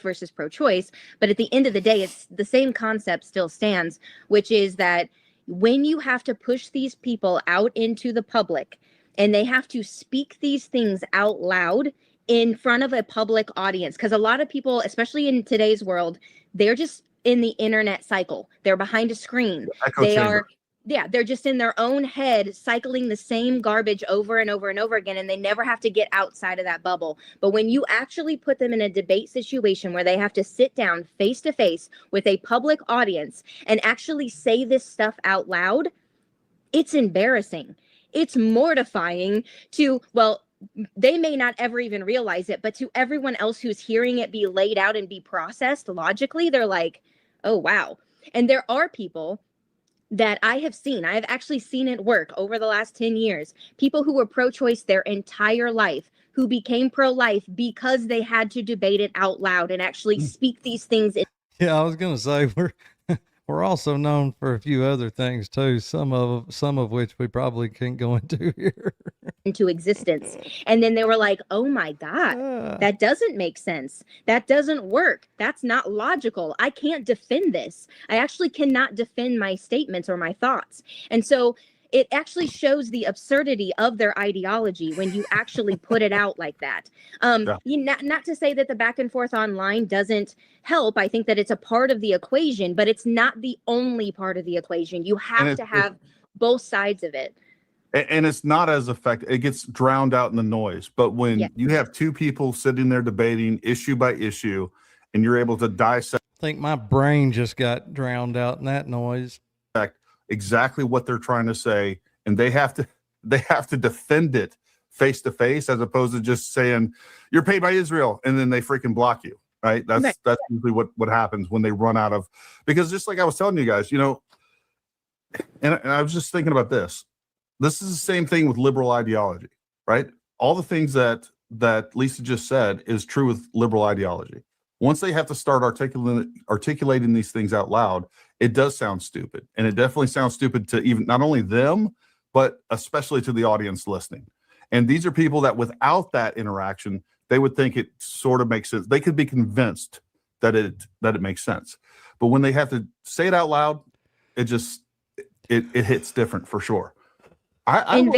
versus pro-choice. But at the end of the day, it's the same concept still stands, which is that when you have to push these people out into the public and they have to speak these things out loud in front of a public audience, because a lot of people, especially in today's world, they're just in the internet cycle. They're behind a screen. They're just in their own head cycling the same garbage over and over and over again, and they never have to get outside of that bubble. But when you actually put them in a debate situation where they have to sit down face to face with a public audience and actually say this stuff out loud, it's embarrassing. It's mortifying to, well, they may not ever even realize it, but to everyone else who's hearing it be laid out and be processed logically, they're like, oh, wow. And there are people that I have seen. I have actually seen it work over the last 10 years. People who were pro-choice their entire life, who became pro-life because they had to debate it out loud and actually speak these things Yeah, I was gonna say we're also known for a few other things too. Some of which we probably can't go into here. into existence. And then they were like, oh my God, that doesn't make sense. That doesn't work. That's not logical. I can't defend this. I actually cannot defend my statements or my thoughts. And so it actually shows the absurdity of their ideology when you actually put it out like that. Not to say that the back and forth online doesn't help. I think that it's a part of the equation, but it's not the only part of the equation. You have to have both sides of it. And it's not as effective. It gets drowned out in the noise. But when you have two people sitting there debating issue by issue, and you're able to dissect, I think my brain just got drowned out in that noise. Exactly what they're trying to say, and they have to defend it face to face, as opposed to just saying you're paid by Israel, and then they freaking block you. Right? That's usually what happens when they run out of. Because just like I was telling you guys, and I was just thinking about this. This is the same thing with liberal ideology, right? All the things that Lisa just said is true with liberal ideology. Once they have to start articulating these things out loud, it does sound stupid. And it definitely sounds stupid to even not only them, but especially to the audience listening. And these are people that without that interaction, they would think it sort of makes sense. They could be convinced that it makes sense. But when they have to say it out loud, it hits different for sure. And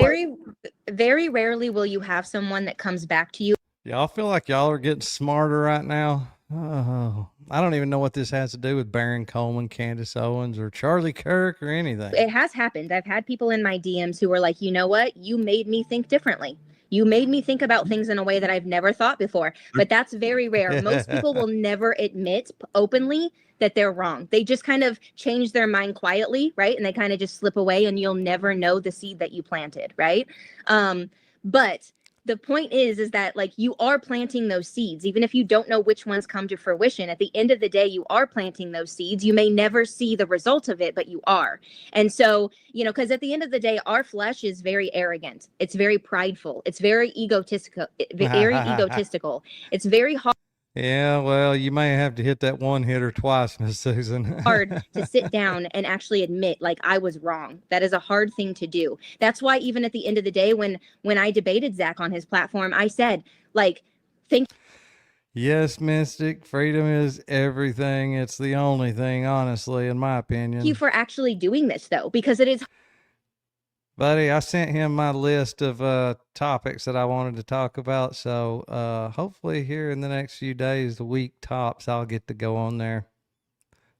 very rarely will you have someone that comes back to you. Y'all feel like y'all are getting smarter right now. Oh, I don't even know what this has to do with Baron Coleman, Candace Owens, or Charlie Kirk or anything. It has happened. I've had people in my DMs who were like, you know what? You made me think differently. You made me think about things in a way that I've never thought before. But that's very rare. Most people will never admit openly that they're wrong. They just kind of change their mind quietly, right? And they kind of just slip away, and you'll never know the seed that you planted, right? But the point is that like you are planting those seeds, even if you don't know which ones come to fruition. At the end of the day, you are planting those seeds. You may never see the result of it, but you are. And so, because at the end of the day, our flesh is very arrogant. It's very prideful. It's very egotistical. It's very hard. Yeah, well, you may have to hit that one hitter twice, Miss Susan. Hard to sit down and actually admit, like, I was wrong. That is a hard thing to do. That's why even at the end of the day, when I debated Zach on his platform, I said, like, yes, Mystic, freedom is everything. It's the only thing, honestly, in my opinion. Thank you for actually doing this, though, because it is. Buddy, I sent him my list of topics that I wanted to talk about. So hopefully here in the next few days, the week tops, I'll get to go on there.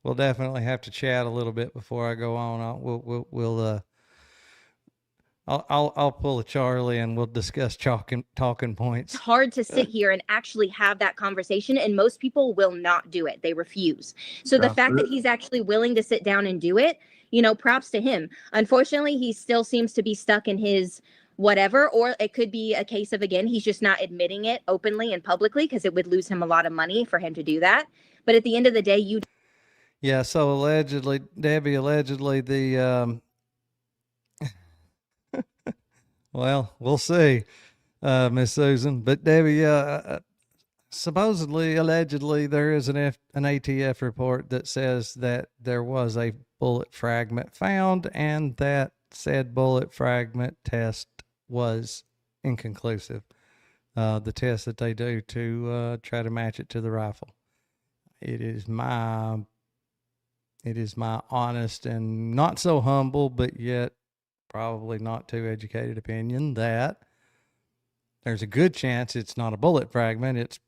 We'll definitely have to chat a little bit before I go on. I'll pull a Charlie and we'll discuss talking points. It's hard to sit here and actually have that conversation, and most people will not do it. They refuse. So the fact that he's actually willing to sit down and do it, props to him. Unfortunately, he still seems to be stuck in his whatever, or it could be a case of, again, he's just not admitting it openly and publicly because it would lose him a lot of money for him to do that. But at the end of the day, Yeah, so allegedly, Debbie, the well, we'll see, Miss Susan. But Debbie, supposedly, allegedly, there is an ATF report that says that there was a bullet fragment found, and that said bullet fragment test was inconclusive. The test that they do to try to match it to the rifle. It is my honest and not so humble, but yet probably not too educated opinion that there's a good chance it's not a bullet fragment. It's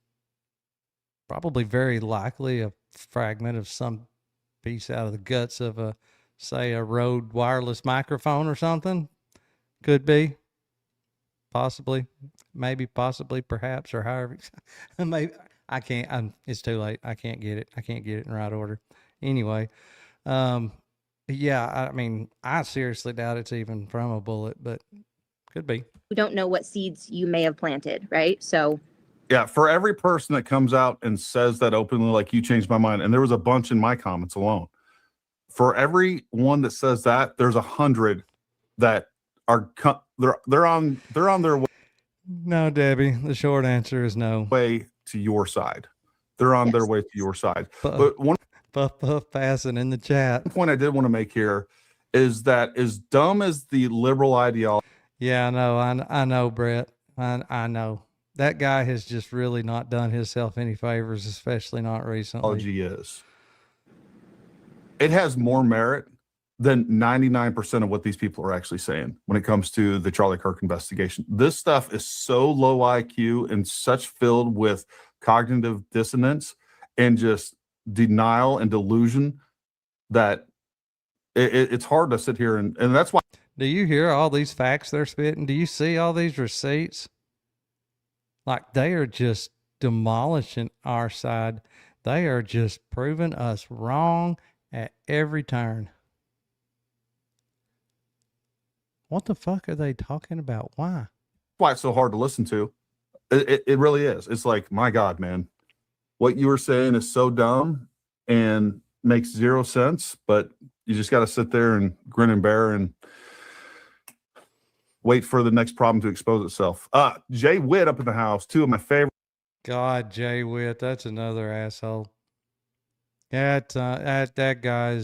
probably very likely a fragment of some piece out of the guts of a Rode wireless microphone or something. Could be. Possibly. Maybe, possibly, perhaps, or however. Maybe. I can't. It's too late. I can't get it. I can't get it in right order. Anyway, yeah, I mean, I seriously doubt it's even from a bullet, but could be. We don't know what seeds you may have planted, right? So. Yeah, for every person that comes out and says that openly, like, you changed my mind, and there was a bunch in my comments alone. for every one that says that, there's 100 that are they're on their No, Debbie. The short answer is no. way to your side. They're on their Yes. way to your side. Puff, But one puff passing in the chat. point I did want to make here is that as dumb as the liberal ideology Yeah, I know. I know, Brett. I know. That guy has just really not done himself any favors, especially not recently. is, it has more merit than 99% of what these people are actually saying when it comes to the Charlie Kirk investigation. This stuff is so low IQ and such filled with cognitive dissonance and just denial and delusion that it's hard to sit here and that's why. Do you hear all these facts they're spitting? Do you see all these receipts? Like, they are just demolishing our side. They are just proving us wrong at every turn. What the fuck are they talking about? Why? Why it's so hard to listen to. It really is. It's like, my God, man, what you were saying is so dumb and makes zero sense, but you just got to sit there and grin and bear and wait for the next problem to expose itself. Jay Witt up in the house, two of my favorite. God, Jay Witt, that's another asshole. That guy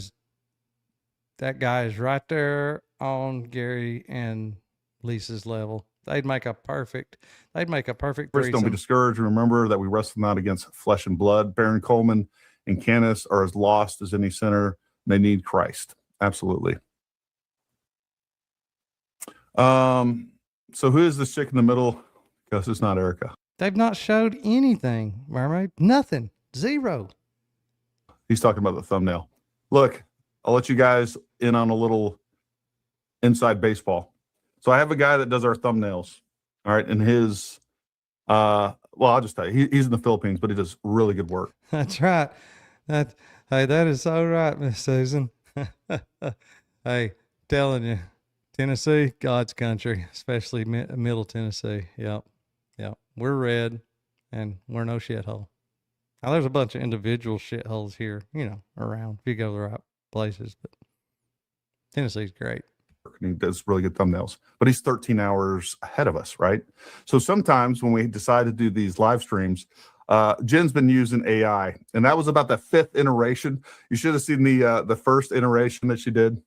is right there on Gary and Lisa's level. They'd make a perfect Don't be threesome. discouraged. Remember that we wrestle not against flesh and blood. Baron Coleman and Candace are as lost as any sinner. They need Christ. Absolutely. So who is this chick in the middle? Because it's not Erica. They've not showed anything, Mermaid. Nothing. Zero. He's talking about the thumbnail. Look, I'll let you guys in on a little inside baseball. So I have a guy that does our thumbnails. All right. And his, well, I'll just tell you, he's in the Philippines, but he does really good work. That's right. That is so right, Miss Susan. Hey, telling you, Tennessee, God's country, especially Middle Tennessee. Yep. We're red, and we're no shithole. Now, there's a bunch of individual shitholes here, around if you go to the right places, but Tennessee's great. And he does really good thumbnails, but he's 13 hours ahead of us, right? So sometimes when we decide to do these live streams, Jen's been using AI, and that was about the 5th iteration. You should have seen the first iteration that she did.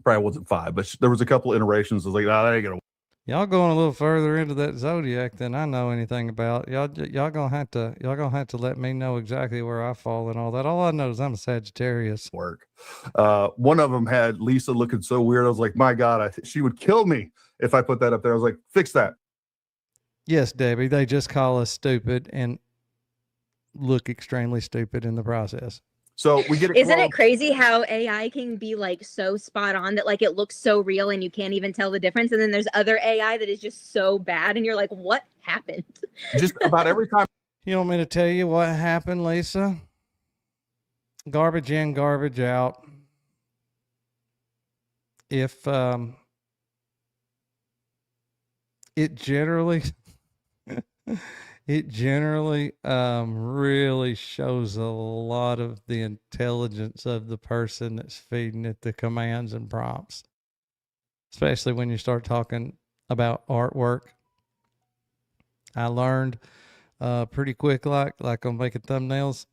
Probably wasn't 5, but there was a couple iterations. I was like, that ain't gonna. Y'all going a little further into that zodiac than I know anything about. Y'all gonna have to let me know exactly where I fall and all that. All I know is I'm a Sagittarius. Work. One of them had Lisa looking so weird. I was like, my God, she would kill me if I put that up there. I was like, fix that. Yes, Debbie, they just call us stupid and look extremely stupid in the process. So we get it. Isn't it crazy how AI can be like so spot on that like it looks so real and you can't even tell the difference? And then there's other AI that is just so bad and you're like, what happened? Just about every time. You want me to tell you what happened, Lisa? Garbage in, garbage out. If it generally really shows a lot of the intelligence of the person that's feeding it the commands and prompts, especially when you start talking about artwork. I learned pretty quick, like on making thumbnails,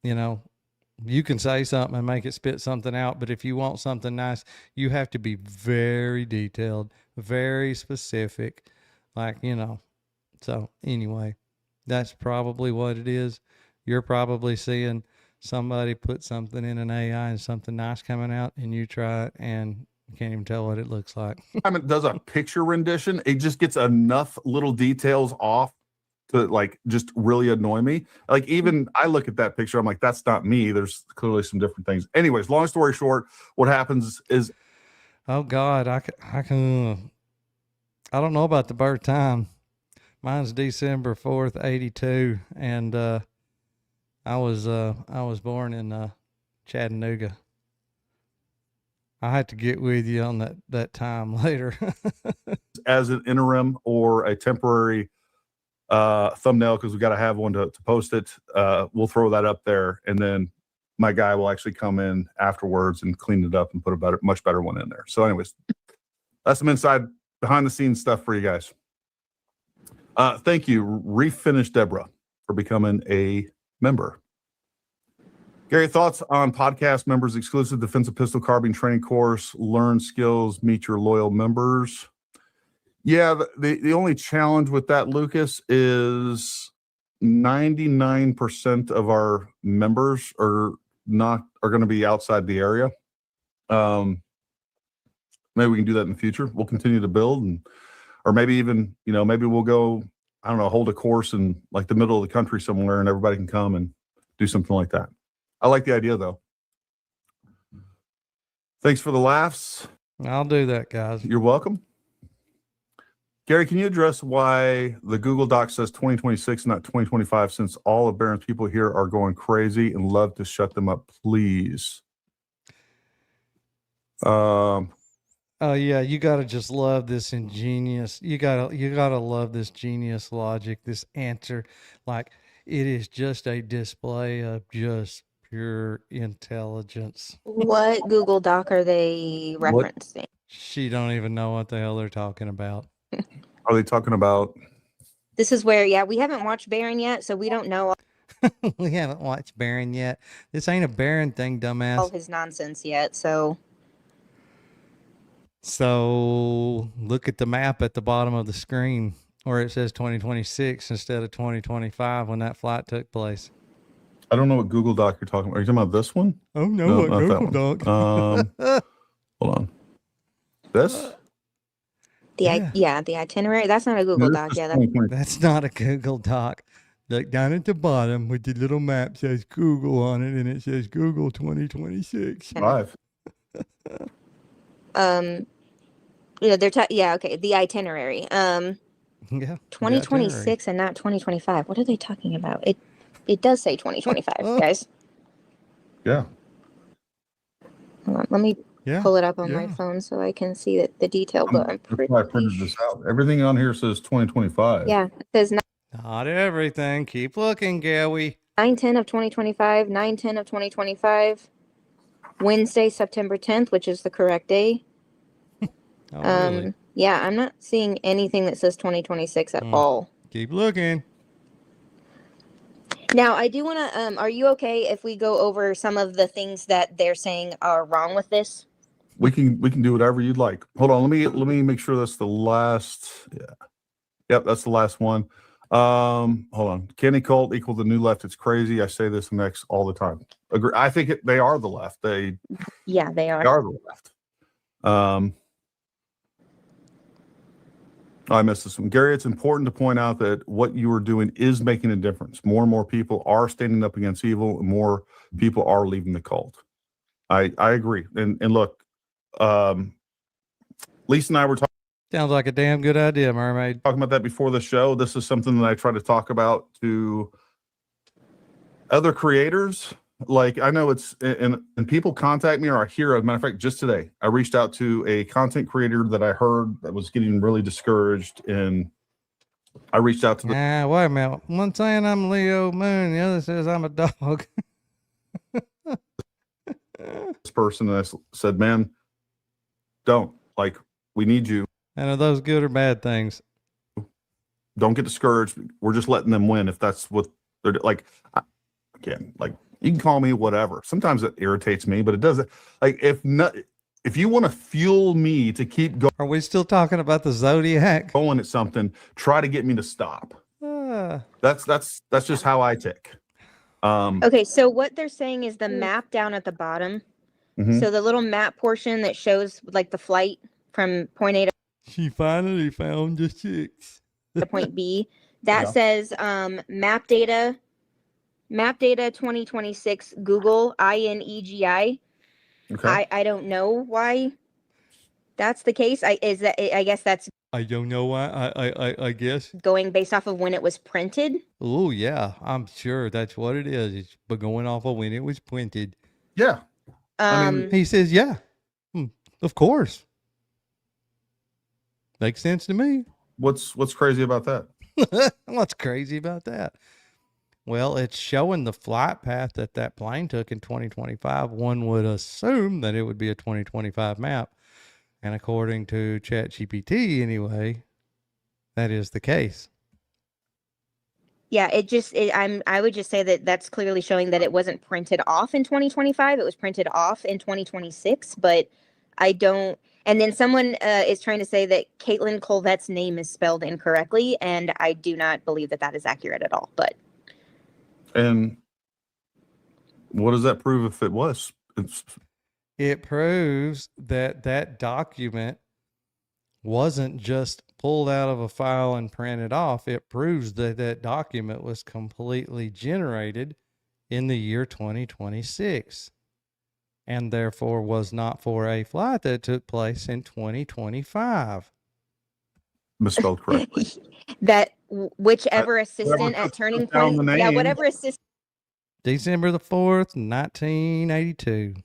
you can say something and make it spit something out, but if you want something nice, you have to be very detailed, very specific, so anyway, that's probably what it is. You're probably seeing somebody put something in an AI and something nice coming out, and you try it and you can't even tell what it looks like. Time it does a picture rendition, it just gets enough little details off to like just really annoy me. Like even I look at that picture, I'm like, that's not me. There's clearly some different things. Anyways, long story short, what happens is, oh God, I don't know about the birth time. Mine's December 4th, 82, and I was born in Chattanooga. I had to get with you on that time later. as an interim or a temporary thumbnail, because we got to have one to post it. We'll throw that up there, and then my guy will actually come in afterwards and clean it up and put a much better one in there. So anyways, that's some inside behind the scenes stuff for you guys. Thank you, Refinish Deborah, for becoming a member. Gary, thoughts on podcast members exclusive defensive pistol carbine training course, learn skills, meet your loyal members? Yeah, the only challenge with that, Lucas, is 99% of our members are going to be outside the area. Maybe we can do that in the future. We'll continue to build, or maybe even, maybe we'll go, I don't know, hold a course in like the middle of the country somewhere, and everybody can come and do something like that. I like the idea, though. Thanks for the laughs. I'll do that, guys. You're welcome. Gary, can you address why the Google Doc says 2026, not 2025, since all of Barron's people here are going crazy and love to shut them up, please? Oh yeah, you gotta just love this ingenious. You gotta love this genius logic, this answer. Like, it is just a display of just pure intelligence. What Google Doc are they referencing? She don't even know what the hell they're talking about. Are they talking about? This is where, we haven't watched Barron yet, so we don't know We haven't watched Barron yet. This ain't a Barron thing, dumbass. all his nonsense yet. So look at the map at the bottom of the screen where it says 2026 instead of 2025 when that flight took place. I don't know what Google Doc you're talking about. Are you talking about this one? Oh no, not that Google one. Doc. Hold on. This? the itinerary. That's not a Google Doc. Yeah, That's not a Google Doc. Look down at the bottom with the little map says Google on it, and it says Google 2026. 5. okay. The itinerary. Yeah. 2026 and not 2025. What are they talking about? It does say 2025, guys. Yeah. Hold on, let me pull it up on my phone so I can see the detail. But I'm pretty I printed this out. Everything on here says 2025. Yeah, it says Not everything. Keep looking, Gary. 9/10 of 2025, 9/10 of 2025, Wednesday, September 10th, which is the correct day. Really? Yeah, I'm not seeing anything that says 2026 at all. Keep looking. Now, I do want to, are you okay if we go over some of the things that they're saying are wrong with this? We can do whatever you'd like. Hold on, let me make sure that's the last. Yeah. Yep, that's the last one. Hold on. Kenny Colt equal the new left. It's crazy. I say this next all the time. Agree. I think they are the left. They are. They are the left. I missed this one. Gary, it's important to point out that what you are doing is making a difference. More and more people are standing up against evil, and more people are leaving the cult. I agree. And look, Lisa and I were talking. Sounds like a damn good idea, Mermaid. Talking about that before the show. This is something that I try to talk about to other creators. Like, I know it's, and people contact me, or I hear, as a matter of fact, just today, I reached out to a content creator that I heard that was getting really discouraged, and I reached out to them. Wait a minute. One saying I'm Leo Moon, the other says I'm a dog. This person, and I said, man, don't. Like, we need you. And are those good or bad things? Don't get discouraged. We're just letting them win if that's what they're like. Again, like, you can call me whatever. Sometimes it irritates me, but it doesn't. Like, if you want to fuel me to keep going, are we still talking about the Zodiac? Going at something, try to get me to stop. That's just how I tick. Okay, so what they're saying is the map down at the bottom. Mm-hmm. So the little map portion that shows like the flight from point A to she finally found the 6 to point B. That says map data 2026 Google INEGI. Okay. I don't know why that's the case. I guess that's. I don't know why. I guess going based off of when it was printed. Oh yeah, I'm sure that's what it is. It's going off of when it was printed. Yeah. I mean, he says, yeah, of course. Makes sense to me. What's crazy about that? What's crazy about that? Well, it's showing the flight path that that plane took in 2025. One would assume that it would be a 2025 map. And according to ChatGPT, anyway, that is the case. Yeah, I would just say that that's clearly showing that it wasn't printed off in 2025. It was printed off in 2026, but I don't. And then someone is trying to say that Caitlin Colvette's name is spelled incorrectly, and I do not believe that that is accurate at all. But And what does that prove if it was? It proves that that document wasn't just pulled out of a file and printed off. It proves that that document was completely generated in the year 2026 and therefore was not for a flight that took place in 2025. Misspelled correctly. that whichever assistant whoever at Turning put down Point, the yeah, name. whatever assistant December the 4th, 1982.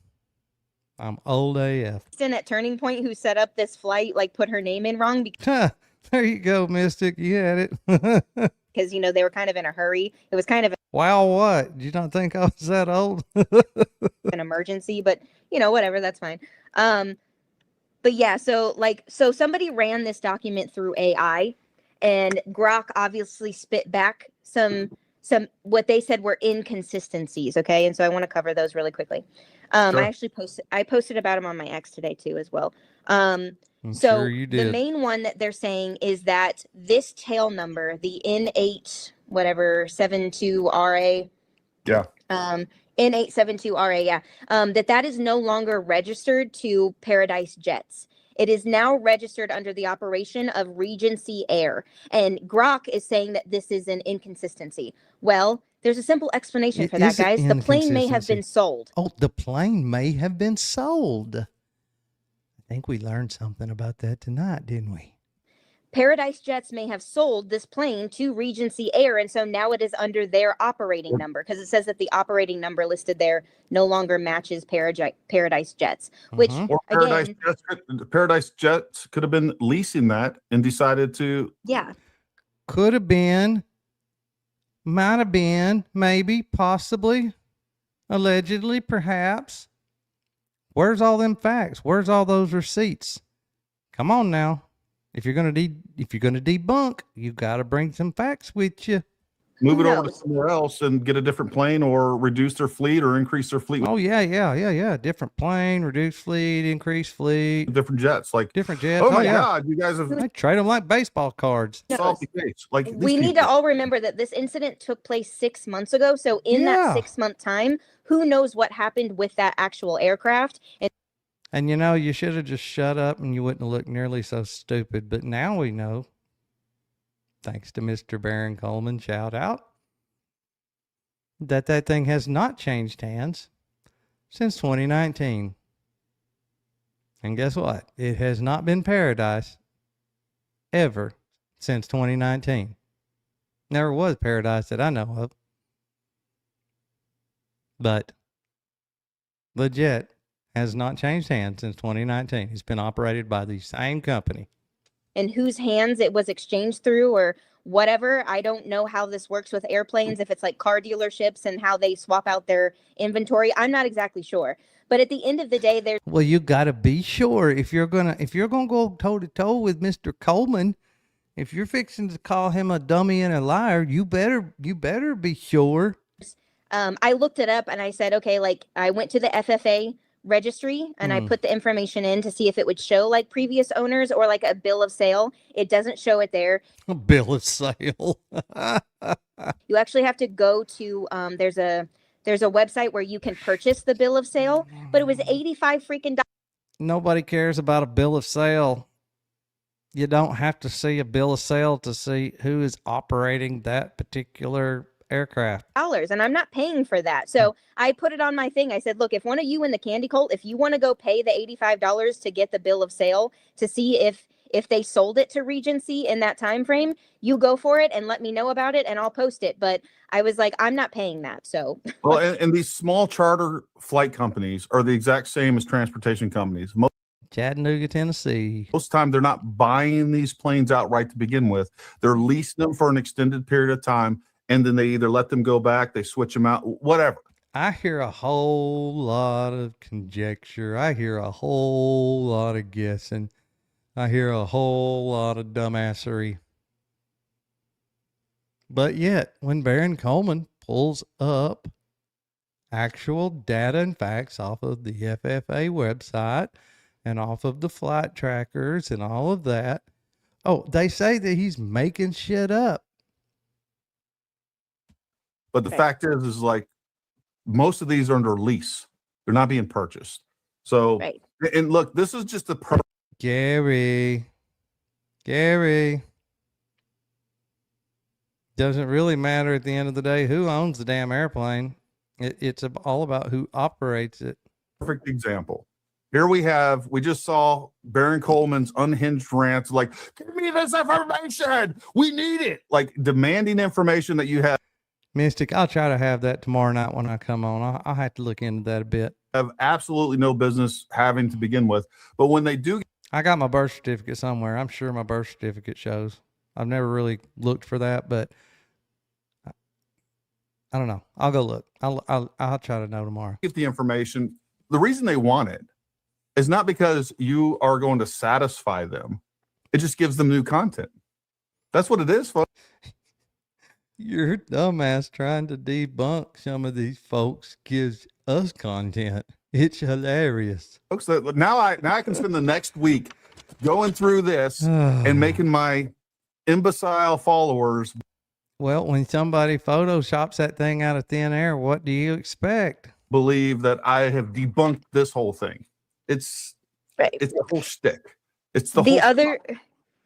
I'm old AF. at Turning Point who set up this flight like put her name in wrong There you go, Mystic. You had it. because they were kind of in a hurry. It was kind of Wow, what? Did you not think I was that old? an emergency, but whatever, that's fine. But yeah, so somebody ran this document through AI, and Grok obviously spit back some what they said were inconsistencies. Okay, and so I want to cover those really quickly. Sure. I posted about them on my X today too as well. I'm So sure you the did. main one that they're saying is that this tail number, the N8 whatever 72RA. Yeah. N872RA, yeah. That is no longer registered to Paradise Jets. It is now registered under the operation of Regency Air. And Grok is saying that this is an inconsistency. Well, there's a simple explanation It for that, is an guys. The plane may have inconsistency. been sold. Oh, the plane may have been sold. I think we learned something about that tonight, didn't we? Paradise Jets may have sold this plane to Regency Air, and so now it is under their operating number because it says that the operating number listed there no longer matches Paradise Jets, which Mhm. Or again, Paradise Jets could have been leasing that and decided to. yeah, Could have been, might have been, maybe, possibly, allegedly, perhaps. Where's all them facts? Where's all those receipts? Come on now. If you're gonna debunk, you got to bring some facts with you. Move Who it over to knows? somewhere else and get a different plane or reduce their fleet or increase their fleet with Oh yeah. Different plane, reduced fleet, increased fleet, different jets. Like, different jets. oh my yeah. God, you guys have I trade them like baseball cards. solved the case. Like, we need to all remember that this incident took place 6 months ago. So in that Yeah. 6 month time, who knows what happened with that actual aircraft? And you should have just shut up and you wouldn't have looked nearly so stupid. But now we know, thanks to Mr. Baron Coleman, shout out, that thing has not changed hands since 2019. And guess what? It has not been Paradise ever since 2019. Never was Paradise that I know of. But the jet has not changed hands since 2019. It's been operated by the same company. In whose hands it was exchanged through or whatever. I don't know how this works with airplanes, if it's like car dealerships and how they swap out their inventory. I'm not exactly sure. But at the end of the day, there's Well, you got to be sure if you're gonna go toe to toe with Mr. Coleman. If you're fixing to call him a dummy and a liar, you better be sure. I looked it up and I said, okay, like I went to the FFA registry and I put the information in to see if it would show like previous owners or like a bill of sale. It doesn't show it there. A bill of sale. You actually have to go to there's a website where you can purchase the bill of sale, but it was 85 freaking dollars. Nobody cares about a bill of sale. You don't have to see a bill of sale to see who is operating that particular aircraft. And I'm not paying for that. So I put it on my thing. I said, look, if one of you in the Candy Cult, if you want to go pay the $85 to get the bill of sale to see if they sold it to Regency in that time frame, you go for it and let me know about it and I'll post it. But I was like, I'm not paying that. So well, and these small charter flight companies are the exact same as transportation companies. Chattanooga, Tennessee. Most of the time, they're not buying these planes outright to begin with. They're leasing them for an extended period of time and then they either let them go back, they switch them out, whatever. I hear a whole lot of conjecture. I hear a whole lot of guessing. I hear a whole lot of dumbassery. But yet, when Baron Coleman pulls up actual data and facts off of the FFA website and off of the flight trackers and all of that, oh, they say that he's making shit up. But the fact is like most of these are under lease. They're not being purchased. So, and look, this is just a Gary, doesn't really matter at the end of the day who owns the damn airplane. It's all about who operates it. Perfect example. Here we just saw Baron Coleman's unhinged rants like, give me this information. We need it. Like demanding information that you have. Mystic, I'll try to have that tomorrow night when I come on. I'll have to look into that a bit. Have absolutely no business having to begin with. But when they do. I got my birth certificate somewhere. I'm sure my birth certificate shows. I've never really looked for that, but I don't know. I'll go look. I'll try to know tomorrow. Get the information. The reason they want it is not because you are going to satisfy them. It just gives them new content. That's what it is, folks. Your dumbass trying to debunk some of these folks gives us content. It's hilarious. Folks, now I can spend the next week going through this and making my imbecile followers. Well, when somebody photoshops that thing out of thin air, what do you expect? Believe that I have debunked this whole thing. It's a whole shtick. It's the other.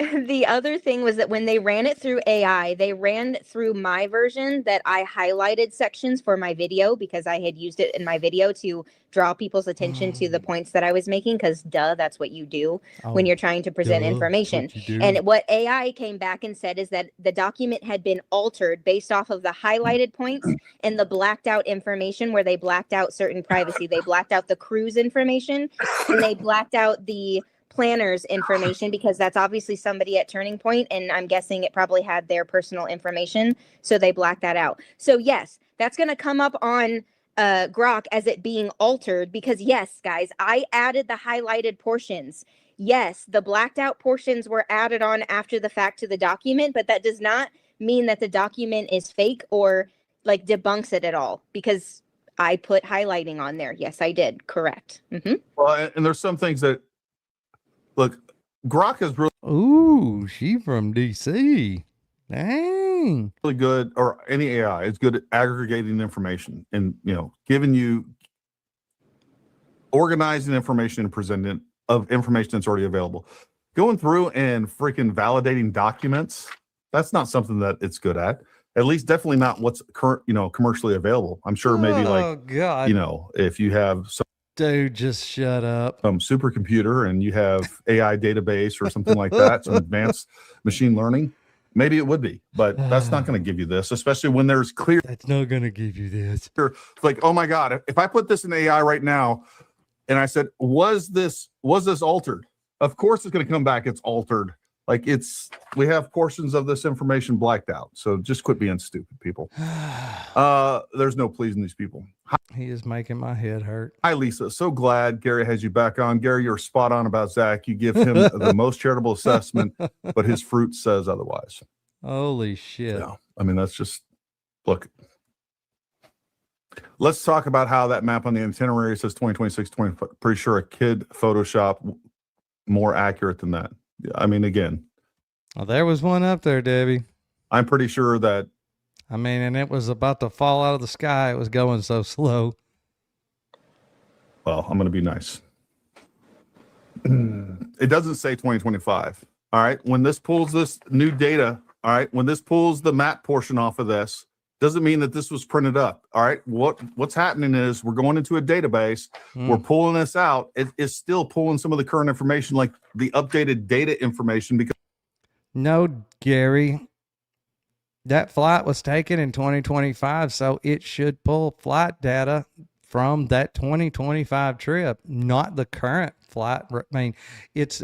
The other thing was that when they ran it through AI, they ran through my version that I highlighted sections for my video because I had used it in my video to draw people's attention to the points that I was making because that's what you do when you're trying to present information. And what AI came back and said is that the document had been altered based off of the highlighted points and the blacked out information where they blacked out certain privacy. They blacked out the cruise information and they blacked out the planners information because that's obviously somebody at Turning Point, and I'm guessing it probably had their personal information, so they blacked that out. So yes, that's going to come up on Grok as it being altered because yes, guys, I added the highlighted portions. Yes, the blacked out portions were added on after the fact to the document, but that does not mean that the document is fake or like debunks it at all because I put highlighting on there. Yes, I did. Correct. Well, and there's some things that look, Grok is really. Ooh, she from DC. Dang. Really good, or any AI is good at aggregating information and, giving you organizing information and presenting of information that's already available. Going through and freaking validating documents, that's not something that it's good at. At least definitely not what's current, commercially available. I'm sure maybe if you have some. Dude, just shut up. Supercomputer and you have AI database or something like that, some advanced machine learning, maybe it would be, but that's not going to give you this, especially when there's clear. That's not going to give you this. Like, oh my God, if I put this in AI right now and I said, was this altered? Of course it's going to come back. It's altered. Like we have portions of this information blacked out. So just quit being stupid, people. There's no pleasing these people. He is making my head hurt. Hi, Lisa. So glad Gary has you back on. Gary, you're spot on about Zach. You give him the most charitable assessment, but his fruit says otherwise. Holy shit. Yeah. I mean, that's just, look. Let's talk about how that map on the itinerary says 2026, pretty sure a kid Photoshop more accurate than that. I mean, again. Well, there was one up there, Debbie. I'm pretty sure that. I mean, and it was about to fall out of the sky. It was going so slow. Well, I'm going to be nice. It doesn't say 2025. All right. When this pulls this new data, all right, when this pulls the map portion off of this, doesn't mean that this was printed up. All right. What's happening is we're going into a database. We're pulling this out. It is still pulling some of the current information, like the updated data information. Because no, Gary, that flight was taken in 2025, so it should pull flight data from that 2025 trip, not the current flight. I mean, it's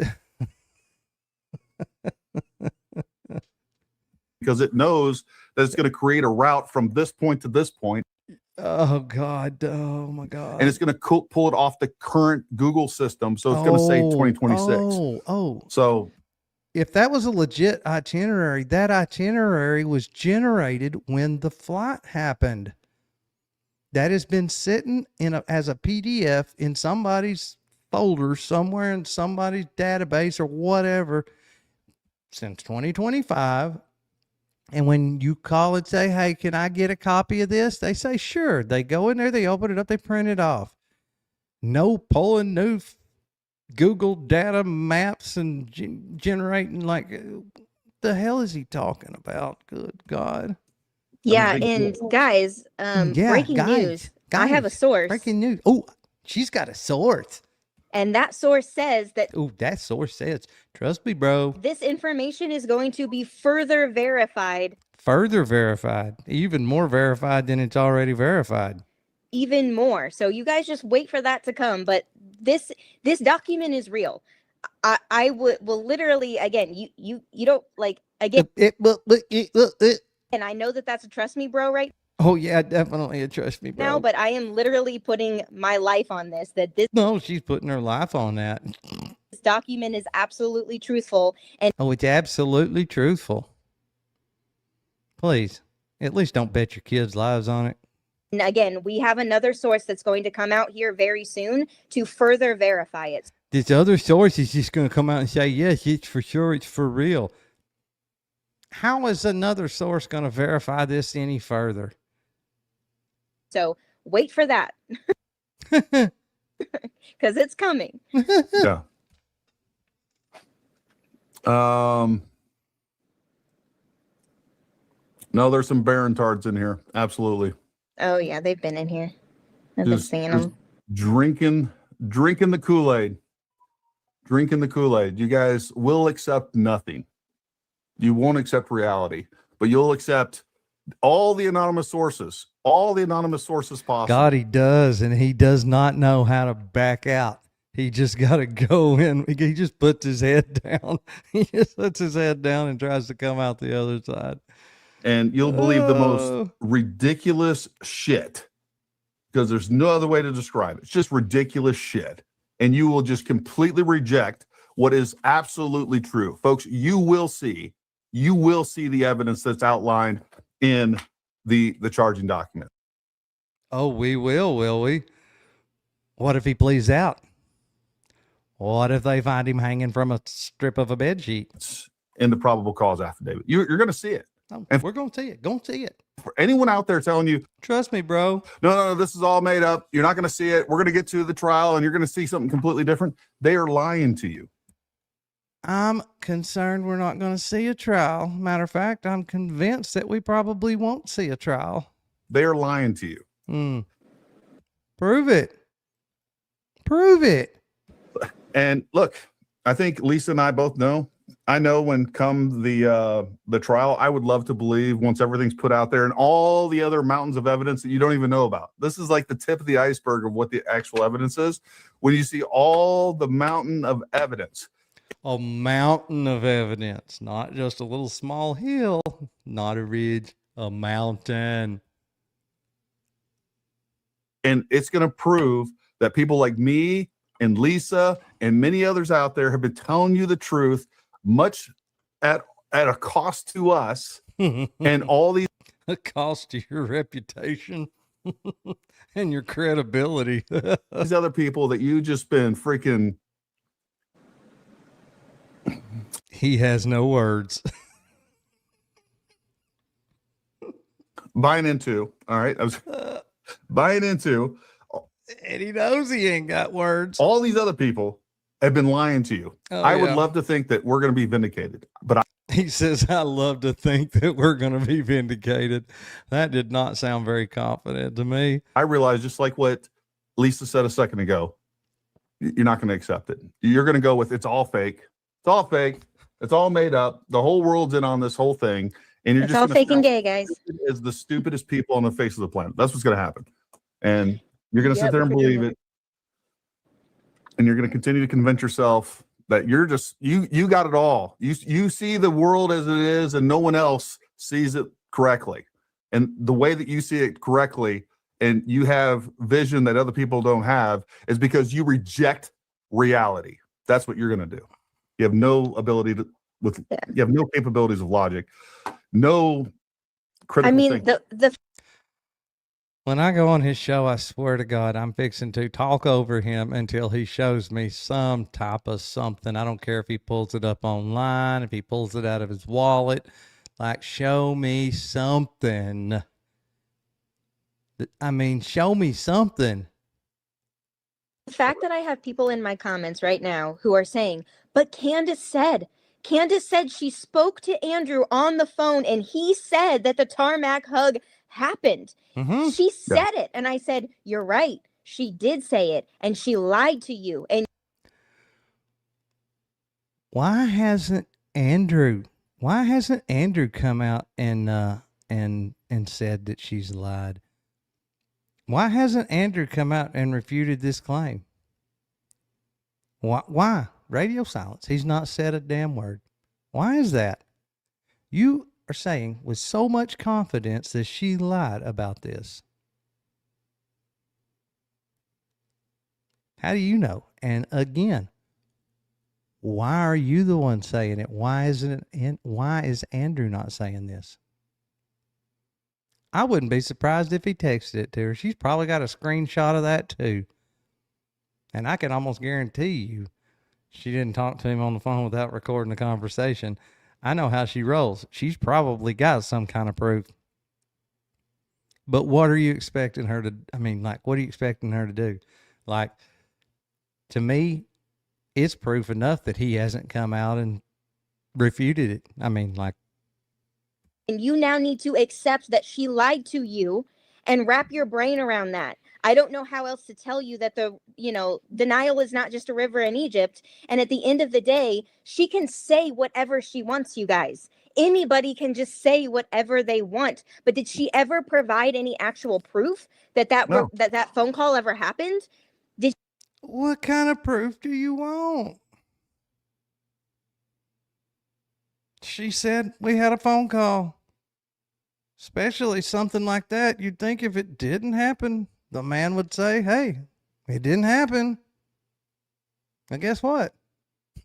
because it knows that it's going to create a route from this point to this point. Oh God. Oh my God. And it's going to pull it off the current Google system. So it's going to say 2026. So if that was a legit itinerary, that itinerary was generated when the flight happened. That has been sitting as a PDF in somebody's folder somewhere in somebody's database or whatever since 2025. And when you call and say, hey, can I get a copy of this? They say, sure. They go in there, they open it up, they print it off. No pulling new Google data maps and generating, like, the hell is he talking about? Good God. Yeah, and guys, breaking news. I have a source. Breaking news. Oh, she's got a source. And that source says that. Oh, that source says, trust me, bro. This information is going to be further verified. Further verified. Even more verified than it's already verified. Even more. So you guys just wait for that to come. But this document is real. I will literally, again, you don't like, again. And I know that that's a trust me, bro, right? Oh, yeah, definitely a trust me, bro. No, but I am literally putting my life on this. No, she's putting her life on that. This document is absolutely truthful. And oh, it's absolutely truthful. Please, at least don't bet your kids' lives on it. And again, we have another source that's going to come out here very soon to further verify it. This other source is just going to come out and say, yes, it's for sure, it's for real. How is another source going to verify this any further? So wait for that. Because it's coming. Yeah. No, there's some Barontards in here. Absolutely. Oh, yeah, they've been in here. I've been seeing them. Drinking the Kool-Aid. Drinking the Kool-Aid. You guys will accept nothing. You won't accept reality, but you'll accept all the anonymous sources possible. God, he does, and he does not know how to back out. He just got to go in. He just puts his head down. He just puts his head down and tries to come out the other side. And you'll believe the most ridiculous shit, because there's no other way to describe it. It's just ridiculous shit. And you will just completely reject what is absolutely true. Folks, you will see the evidence that's outlined in the charging document. Oh, we will we? What if he pleads out? What if they find him hanging from a strip of a bed sheet? It's in the probable cause affidavit. You're going to see it. Oh, and we're going to see it. Going to see it. For anyone out there telling you, trust me, bro. No, this is all made up. You're not going to see it. We're going to get to the trial and you're going to see something completely different. They are lying to you. I'm concerned we're not going to see a trial. Matter of fact, I'm convinced that we probably won't see a trial. They are lying to you. Prove it. Prove it. And look, I think Lisa and I both know. I know when come the trial, I would love to believe once everything's put out there and all the other mountains of evidence that you don't even know about. This is like the tip of the iceberg of what the actual evidence is. When you see all the mountain of evidence. A mountain of evidence, not just a little small hill, not a ridge, a mountain. And it's going to prove that people like me and Lisa and many others out there have been telling you the truth, much at a cost to us. And all these a cost to your reputation and your credibility. These other people that you just been freaking. He has no words. Buying into, all right. I was buying into. And he knows he ain't got words. All these other people have been lying to you. I would love to think that we're going to be vindicated, but he says, I love to think that we're going to be vindicated. That did not sound very confident to me. I realize, just like what Lisa said a second ago, you're not going to accept it. You're going to go with, it's all fake. It's all fake. It's all made up. The whole world's in on this whole thing. And you're it's just all fake and gay, guys. Is the stupidest people on the face of the planet. That's what's going to happen. And you're going to sit there and believe it. And you're going to continue to convince yourself that you're just, you got it all. You see the world as it is, and no one else sees it correctly. And the way that you see it correctly and you have vision that other people don't have is because you reject reality. That's what you're going to do. You have no ability to, you have no capabilities of logic, no critical thinking. When I go on his show, I swear to God, I'm fixing to talk over him until he shows me some type of something. I don't care if he pulls it up online, if he pulls it out of his wallet. Like, show me something. I mean, show me something. The fact that I have people in my comments right now who are saying, but Candace said she spoke to Andrew on the phone and he said that the tarmac hug happened. Mm-hmm. She said it. And I said, you're right. She did say it and she lied to you. And why hasn't Andrew come out and said that she's lied? Why hasn't Andrew come out and refuted this claim? Why? Radio silence. He's not said a damn word. Why is that? You are saying with so much confidence that she lied about this. How do you know? And again, why are you the one saying it? Why is Andrew not saying this? I wouldn't be surprised if he texted it to her. She's probably got a screenshot of that too. And I can almost guarantee you she didn't talk to him on the phone without recording the conversation. I know how she rolls. She's probably got some kind of proof. But what are you expecting her to, what are you expecting her to do? Like, to me, it's proof enough that he hasn't come out and refuted it. And you now need to accept that she lied to you and wrap your brain around that. I don't know how else to tell you that the Nile is not just a river in Egypt. And at the end of the day, she can say whatever she wants, you guys. Anybody can just say whatever they want. But did she ever provide any actual proof that No. that phone call ever happened? What kind of proof do you want? She said we had a phone call. Especially something like that. You'd think if it didn't happen, the man would say, hey, it didn't happen. And guess what?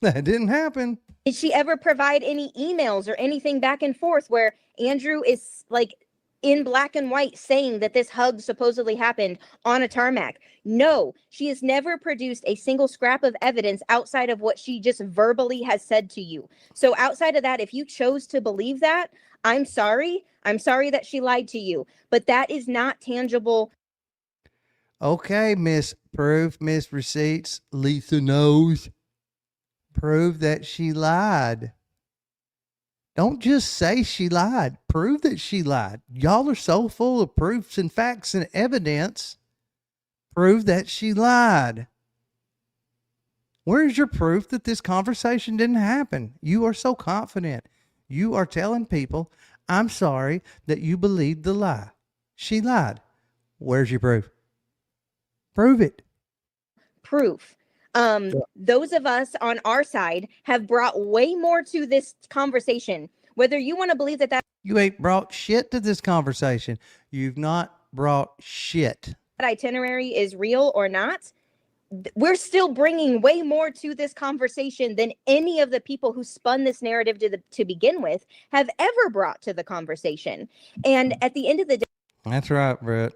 That didn't happen. Did she ever provide any emails or anything back and forth where Andrew is like in black and white saying that this hug supposedly happened on a tarmac? No, she has never produced a single scrap of evidence outside of what she just verbally has said to you. So outside of that, if you chose to believe that, I'm sorry. I'm sorry that she lied to you, but that is not tangible. Okay, Miss Proof, Miss Receipts, Lisa knows. Prove that she lied. Don't just say she lied. Prove that she lied. Y'all are so full of proofs and facts and evidence. Prove that she lied. Where's your proof that this conversation didn't happen? You are so confident. You are telling people, I'm sorry that you believed the lie. She lied. Where's your proof? Prove it. Proof. Those of us on our side have brought way more to this conversation. Whether you want to believe that you ain't brought shit to this conversation. You've not brought shit. That itinerary is real or not, we're still bringing way more to this conversation than any of the people who spun this narrative to begin with have ever brought to the conversation. And at the end of the day, that's right, Brett.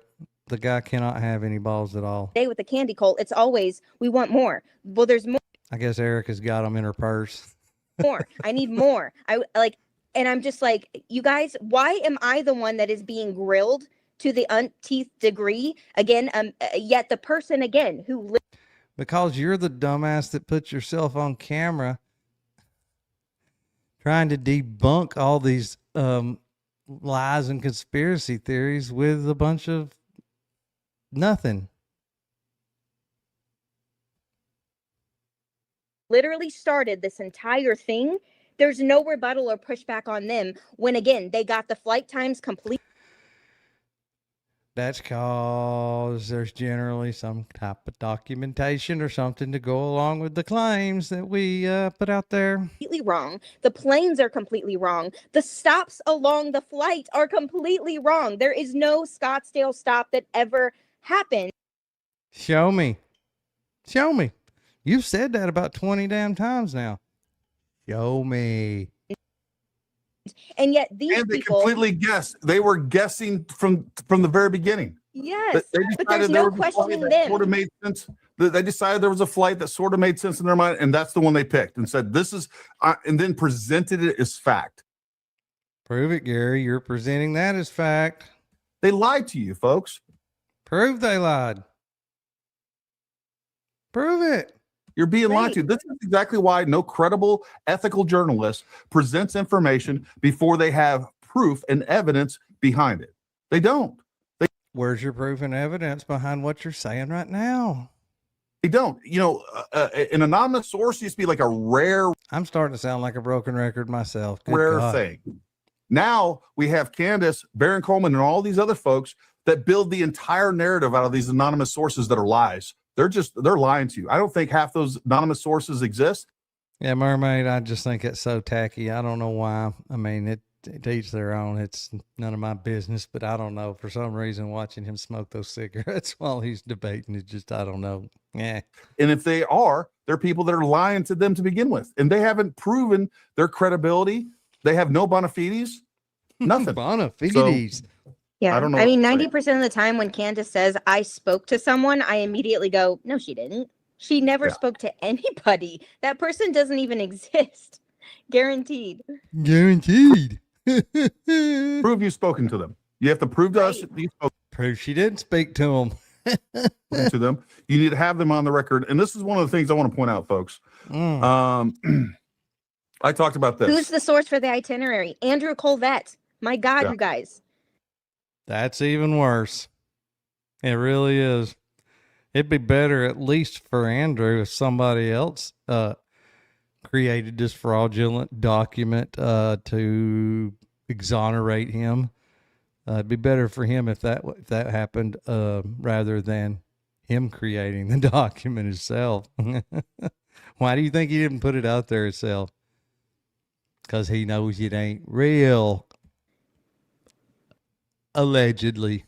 The guy cannot have any balls at all. With the candy cult, it's always, we want more. Well, there's more. I guess Erica's got them in her purse. More. I need more. And I'm just like, you guys, why am I the one that is being grilled to the umpteenth degree? Again, yet the person again who... Because you're the dumbass that puts yourself on camera trying to debunk all these lies and conspiracy theories with a bunch of nothing. Literally started this entire thing. There's no rebuttal or pushback on them when, again, they got the flight times complete. That's because there's generally some type of documentation or something to go along with the claims that we put out there. Completely wrong. The planes are completely wrong. The stops along the flight are completely wrong. There is no Scottsdale stop that ever happened. Show me. Show me. You've said that about 20 damn times now. Show me. And yet these And they people, completely guessed. They were guessing from the very beginning. yes, They but there's there no was a flight questioning that them. sort of made sense. They decided there was a flight that sort of made sense in their mind, and that's the one they picked and said, "This is," and then presented it as fact. Prove it, Gary. You're presenting that as fact. They lied to you, folks. Prove they lied. Prove it. You're being lied Right. to. This is exactly why no credible, ethical journalist presents information before they have proof and evidence behind it. They don't. Where's your proof and evidence behind what you're saying right now? They don't. You know, an anonymous source used to be like a rare I'm starting to sound like a broken record myself. Good God. thing. Now we have Candace, Baron Coleman, and all these other folks that build the entire narrative out of these anonymous sources that are lies. They're lying to you. I don't think half those anonymous sources exist. Yeah, Mermaid, I just think it's so tacky. I don't know why. I mean, it to each their own. It's none of my business, but I don't know. For some reason, watching him smoke those cigarettes while he's debating is just, I don't know. Yeah. And if they are, they're people that are lying to them to begin with. And they haven't proven their credibility. They have no bona fides, nothing. Bona fides. Yeah. I don't know I mean, what to say. 90% of the time when Candace says, I spoke to someone, I immediately go, no, she didn't. She never Yeah. spoke to anybody. That person doesn't even exist. Guaranteed. Guaranteed. Prove you've spoken to them. You have to prove to us that you spoke Prove she didn't speak to him. to them. You need to have them on the record. And this is one of the things I want to point out, folks. I talked about this. Who's the source for the itinerary? Andrew Colvette. My God, Yeah. you guys. That's even worse. It really is. It'd be better, at least for Andrew, if somebody else created this fraudulent document to exonerate him. It'd be better for him if that happened rather than him creating the document himself. Why do you think he didn't put it out there himself? Because he knows it ain't real. Allegedly.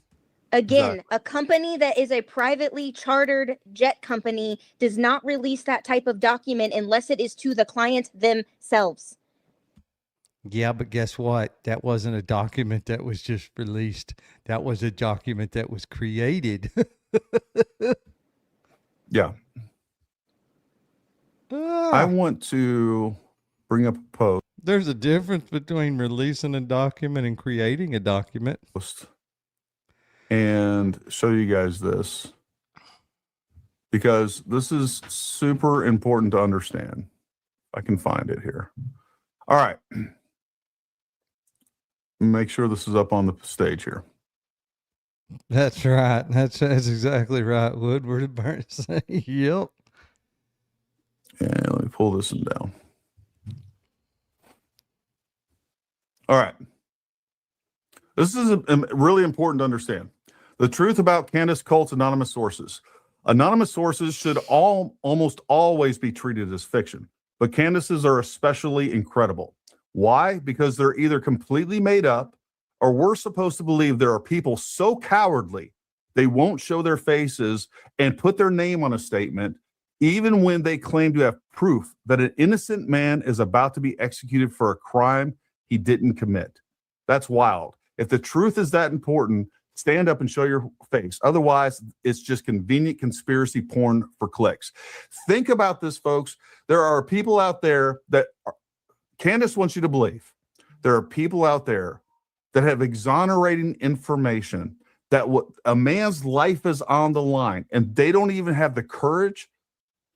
Again, Exactly. a company that is a privately chartered jet company does not release that type of document unless it is to the client themselves. Yeah, but guess what? That wasn't a document that was just released. That was a document that was created. Yeah. I want to bring up a There's a difference between releasing a document and creating a document. post and show you guys this because this is super important to understand. I can find it here. All right. Make sure this is up on the stage here. That's right. That's exactly right. Woodward Burns say, yep. And let me pull this one down. All right. This is really important to understand. The truth about Candace Cult's anonymous sources. Anonymous sources should almost always be treated as fiction, but Candace's are especially incredible. Why? Because they're either completely made up or we're supposed to believe there are people so cowardly they won't show their faces and put their name on a statement, even when they claim to have proof that an innocent man is about to be executed for a crime he didn't commit. That's wild. If the truth is that important, stand up and show your face. Otherwise, it's just convenient conspiracy porn for clicks. Think about this, folks. There are people out there that Candace wants you to believe. There are people out there that have exonerating information that a man's life is on the line, and they don't even have the courage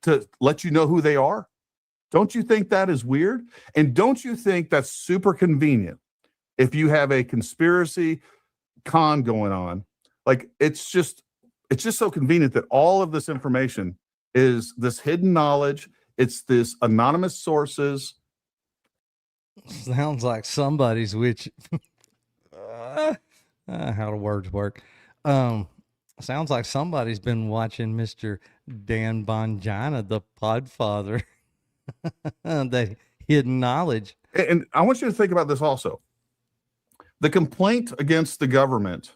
to let you know who they are. Don't you think that is weird? And don't you think that's super convenient if you have a conspiracy con going on? Like it's just so convenient that all of this information is this hidden knowledge. It's this anonymous sources. Sounds like somebody's which how do words work? Sounds like somebody's been watching Mr. Dan Bongina, the Podfather. That hidden knowledge. And I want you to think about this also. The complaint against the government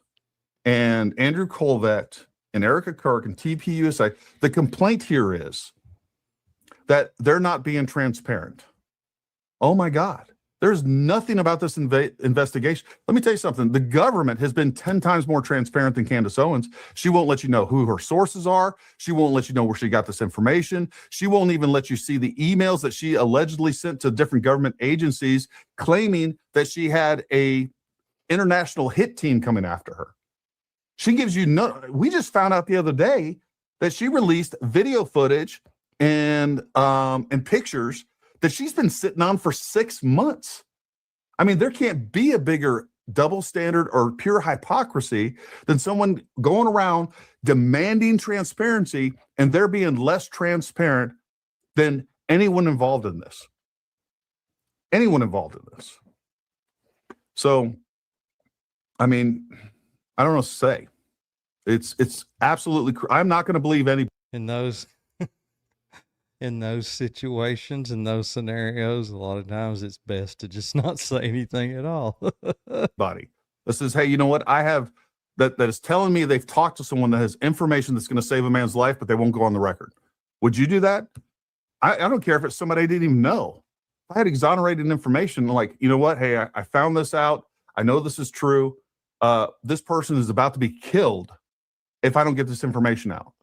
and Andrew Colvett and Erica Kirk and TPUSA, the complaint here is that they're not being transparent. Oh my God. There's nothing about this investigation. Let me tell you something. The government has been 10 times more transparent than Candace Owens. She won't let you know who her sources are. She won't let you know where she got this information. She won't even let you see the emails that she allegedly sent to different government agencies claiming that she had a international hit team coming after her. She gives you no. We just found out the other day that she released video footage and pictures that she's been sitting on for 6 months. I mean, there can't be a bigger double standard or pure hypocrisy than someone going around demanding transparency and they're being less transparent than anyone involved in this. Anyone involved in this. So, I mean, I don't know what to say. It's absolutely. I'm not going to believe any. In those in those situations, in those scenarios, a lot of times it's best to just not say anything at all. Body. This is, hey, you know what? I have that is telling me they've talked to someone that has information that's going to save a man's life, but they won't go on the record. Would you do that? I don't care if it's somebody I didn't even know. If I had exonerated information, like, you know what? Hey, I found this out. I know this is true. This person is about to be killed if I don't get this information out.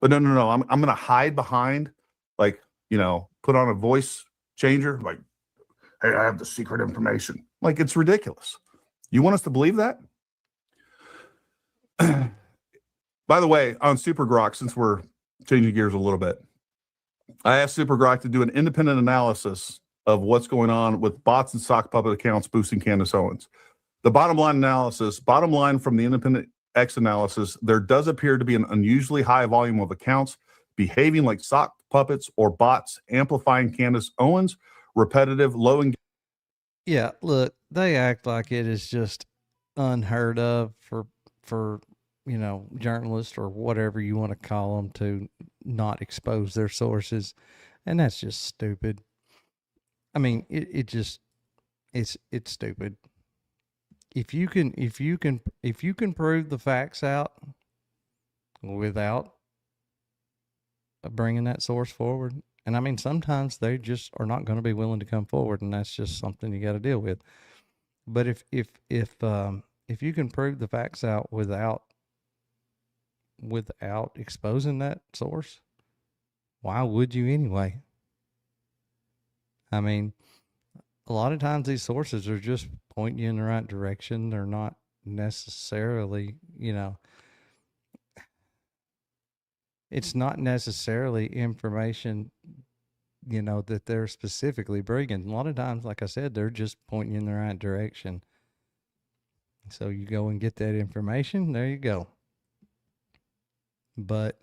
But no. I'm going to hide behind, like, you know, put on a voice changer, like, hey, I have the secret information. Like, it's ridiculous. You want us to believe that? By the way, on Super Grok, since we're changing gears a little bit, I asked Super Grok to do an independent analysis of what's going on with bots and sock puppet accounts boosting Candace Owens. The bottom line from the independent X analysis, there does appear to be an unusually high volume of accounts behaving like sock puppets or bots, amplifying Candace Owens' repetitive low engagement. Yeah, look, they act like it is just unheard of for you know, journalists or whatever you want to call them to not expose their sources, and that's just stupid. I mean, it's stupid. If you can prove the facts out without bringing that source forward, and I mean, sometimes they just are not going to be willing to come forward, and that's just something you got to deal with. But if you can prove the facts out without exposing that source, why would you anyway? I mean, a lot of times these sources are just pointing you in the right direction. They're not necessarily, you know, it's not necessarily information, you know, that they're specifically bringing. A lot of times, like I said, they're just pointing you in the right direction. So you go and get that information, there you go. But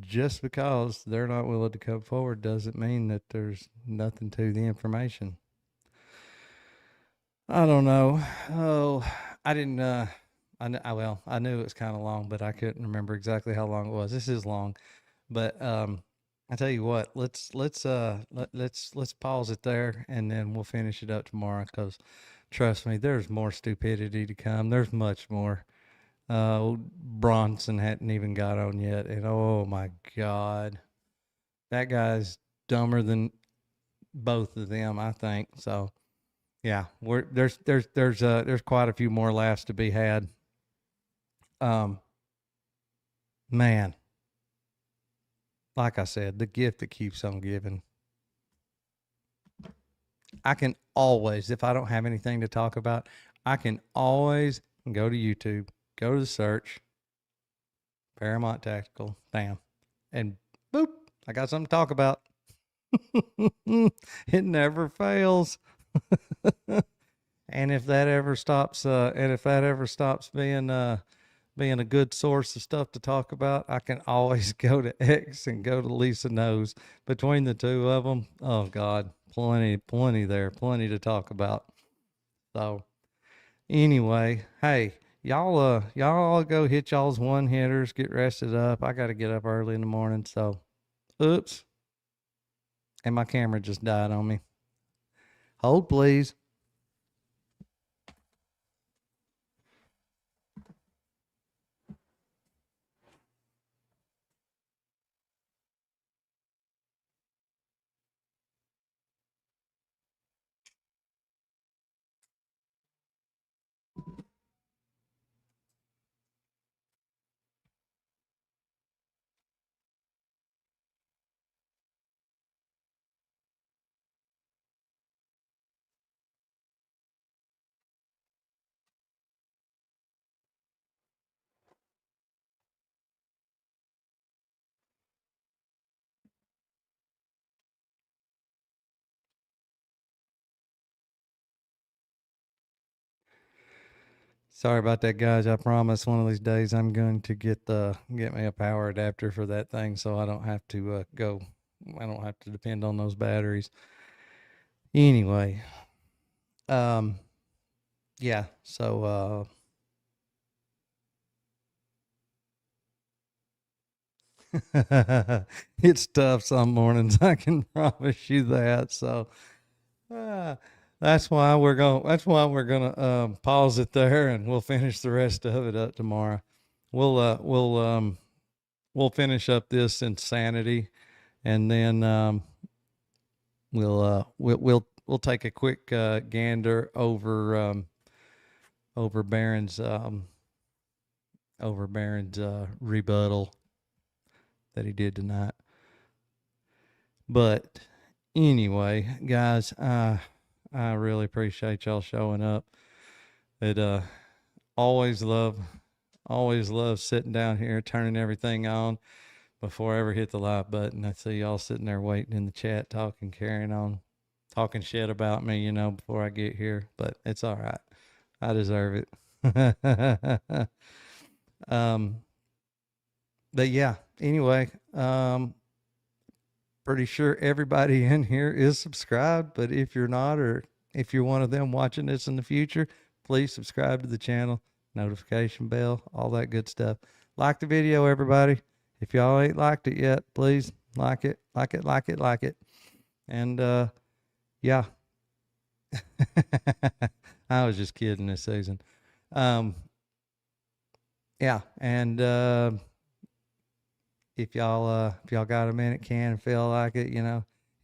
just because they're not willing to come forward doesn't mean that there's nothing to the information. I don't know. Oh, I didn't, I knew it was kind of long, but I couldn't remember exactly how long it was. This is long, but, I tell you what, let's pause it there and then we'll finish it up tomorrow. Cause trust me, there's more stupidity to come. There's much more. Bronson hadn't even got on yet, and oh my God, that guy's dumber than both of them, I think. So, yeah, there's quite a few more laughs to be had. Man, like I said, the gift that keeps on giving. I can always, if I don't have anything to talk about, I can always go to YouTube. Go to the search, Paramount Tactical, bam, and boop, I got something to talk about. It never fails. And if that ever stops, being a good source of stuff to talk about, I can always go to X and go to Lisa Knows. Between the two of them, oh God, plenty there, plenty to talk about. So anyway, hey, y'all all go hit y'all's one hitters, get rested up. I got to get up early in the morning, so oops. And my camera just died on me. Hold, please. Sorry about that, guys. I promise one of these days I'm going to get me a power adapter for that thing, so I don't have to I don't have to depend on those batteries. Anyway, um, yeah. So it's tough some mornings. I can promise you that. So uh, that's why we're going. That's why we're gonna pause it there, and we'll finish the rest of it up tomorrow. We'll finish up this insanity, and then we'll take a quick gander over Baron's rebuttal that he did tonight. But anyway, guys, I really appreciate y'all showing up. It always love sitting down here, turning everything on before I ever hit the live button. I see y'all sitting there waiting in the chat, talking, carrying on, talking shit about me, before I get here. But it's all right. I deserve it. But yeah, anyway, pretty sure everybody in here is subscribed, but if you're not, or if you're one of them watching this in the future, please subscribe to the channel, notification bell, all that good stuff. Like the video, everybody. If y'all ain't liked it yet, please like it. And yeah. I was just kidding this season. Yeah, and if y'all got a minute, can and feel like it,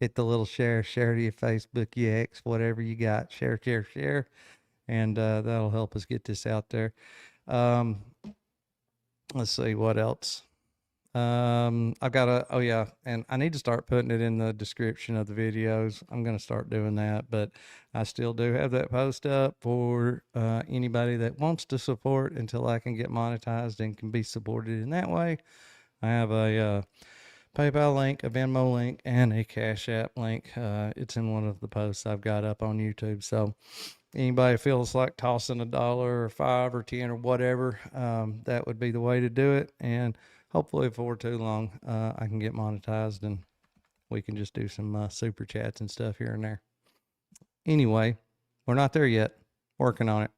hit the little share to your Facebook, your X, whatever you got. Share. And that'll help us get this out there. Let's see what else. I've got and I need to start putting it in the description of the videos. I'm going to start doing that, but I still do have that post up for anybody that wants to support until I can get monetized and can be supported in that way. I have a PayPal link, a Venmo link, and a Cash App link. It's in one of the posts I've got up on YouTube. So anybody feels like tossing $1 or $5 or 10 or whatever, that would be the way to do it. And hopefully before too long, I can get monetized and we can just do some super chats and stuff here and there. Anyway, we're not there yet. Working on it.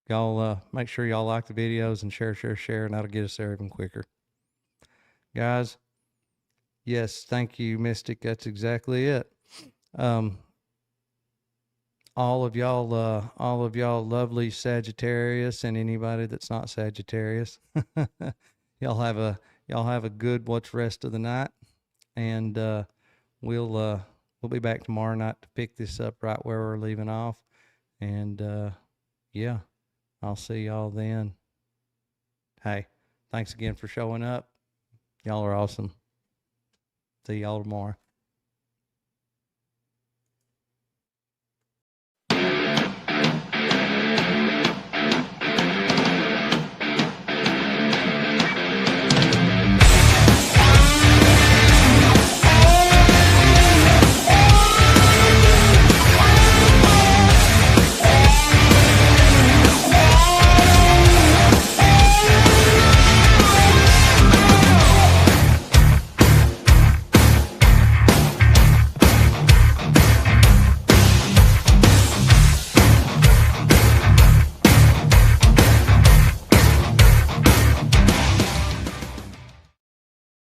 Y'all make sure y'all like the videos and share, and that'll get us there even quicker. Guys, yes, thank you, Mystic. That's exactly it. All of y'all lovely Sagittarius and anybody that's not Sagittarius. y'all have a good rest of the night, and we'll be back tomorrow night to pick this up right where we're leaving off. And yeah, I'll see y'all then. Hey, thanks again for showing up. Y'all are awesome. See y'all tomorrow.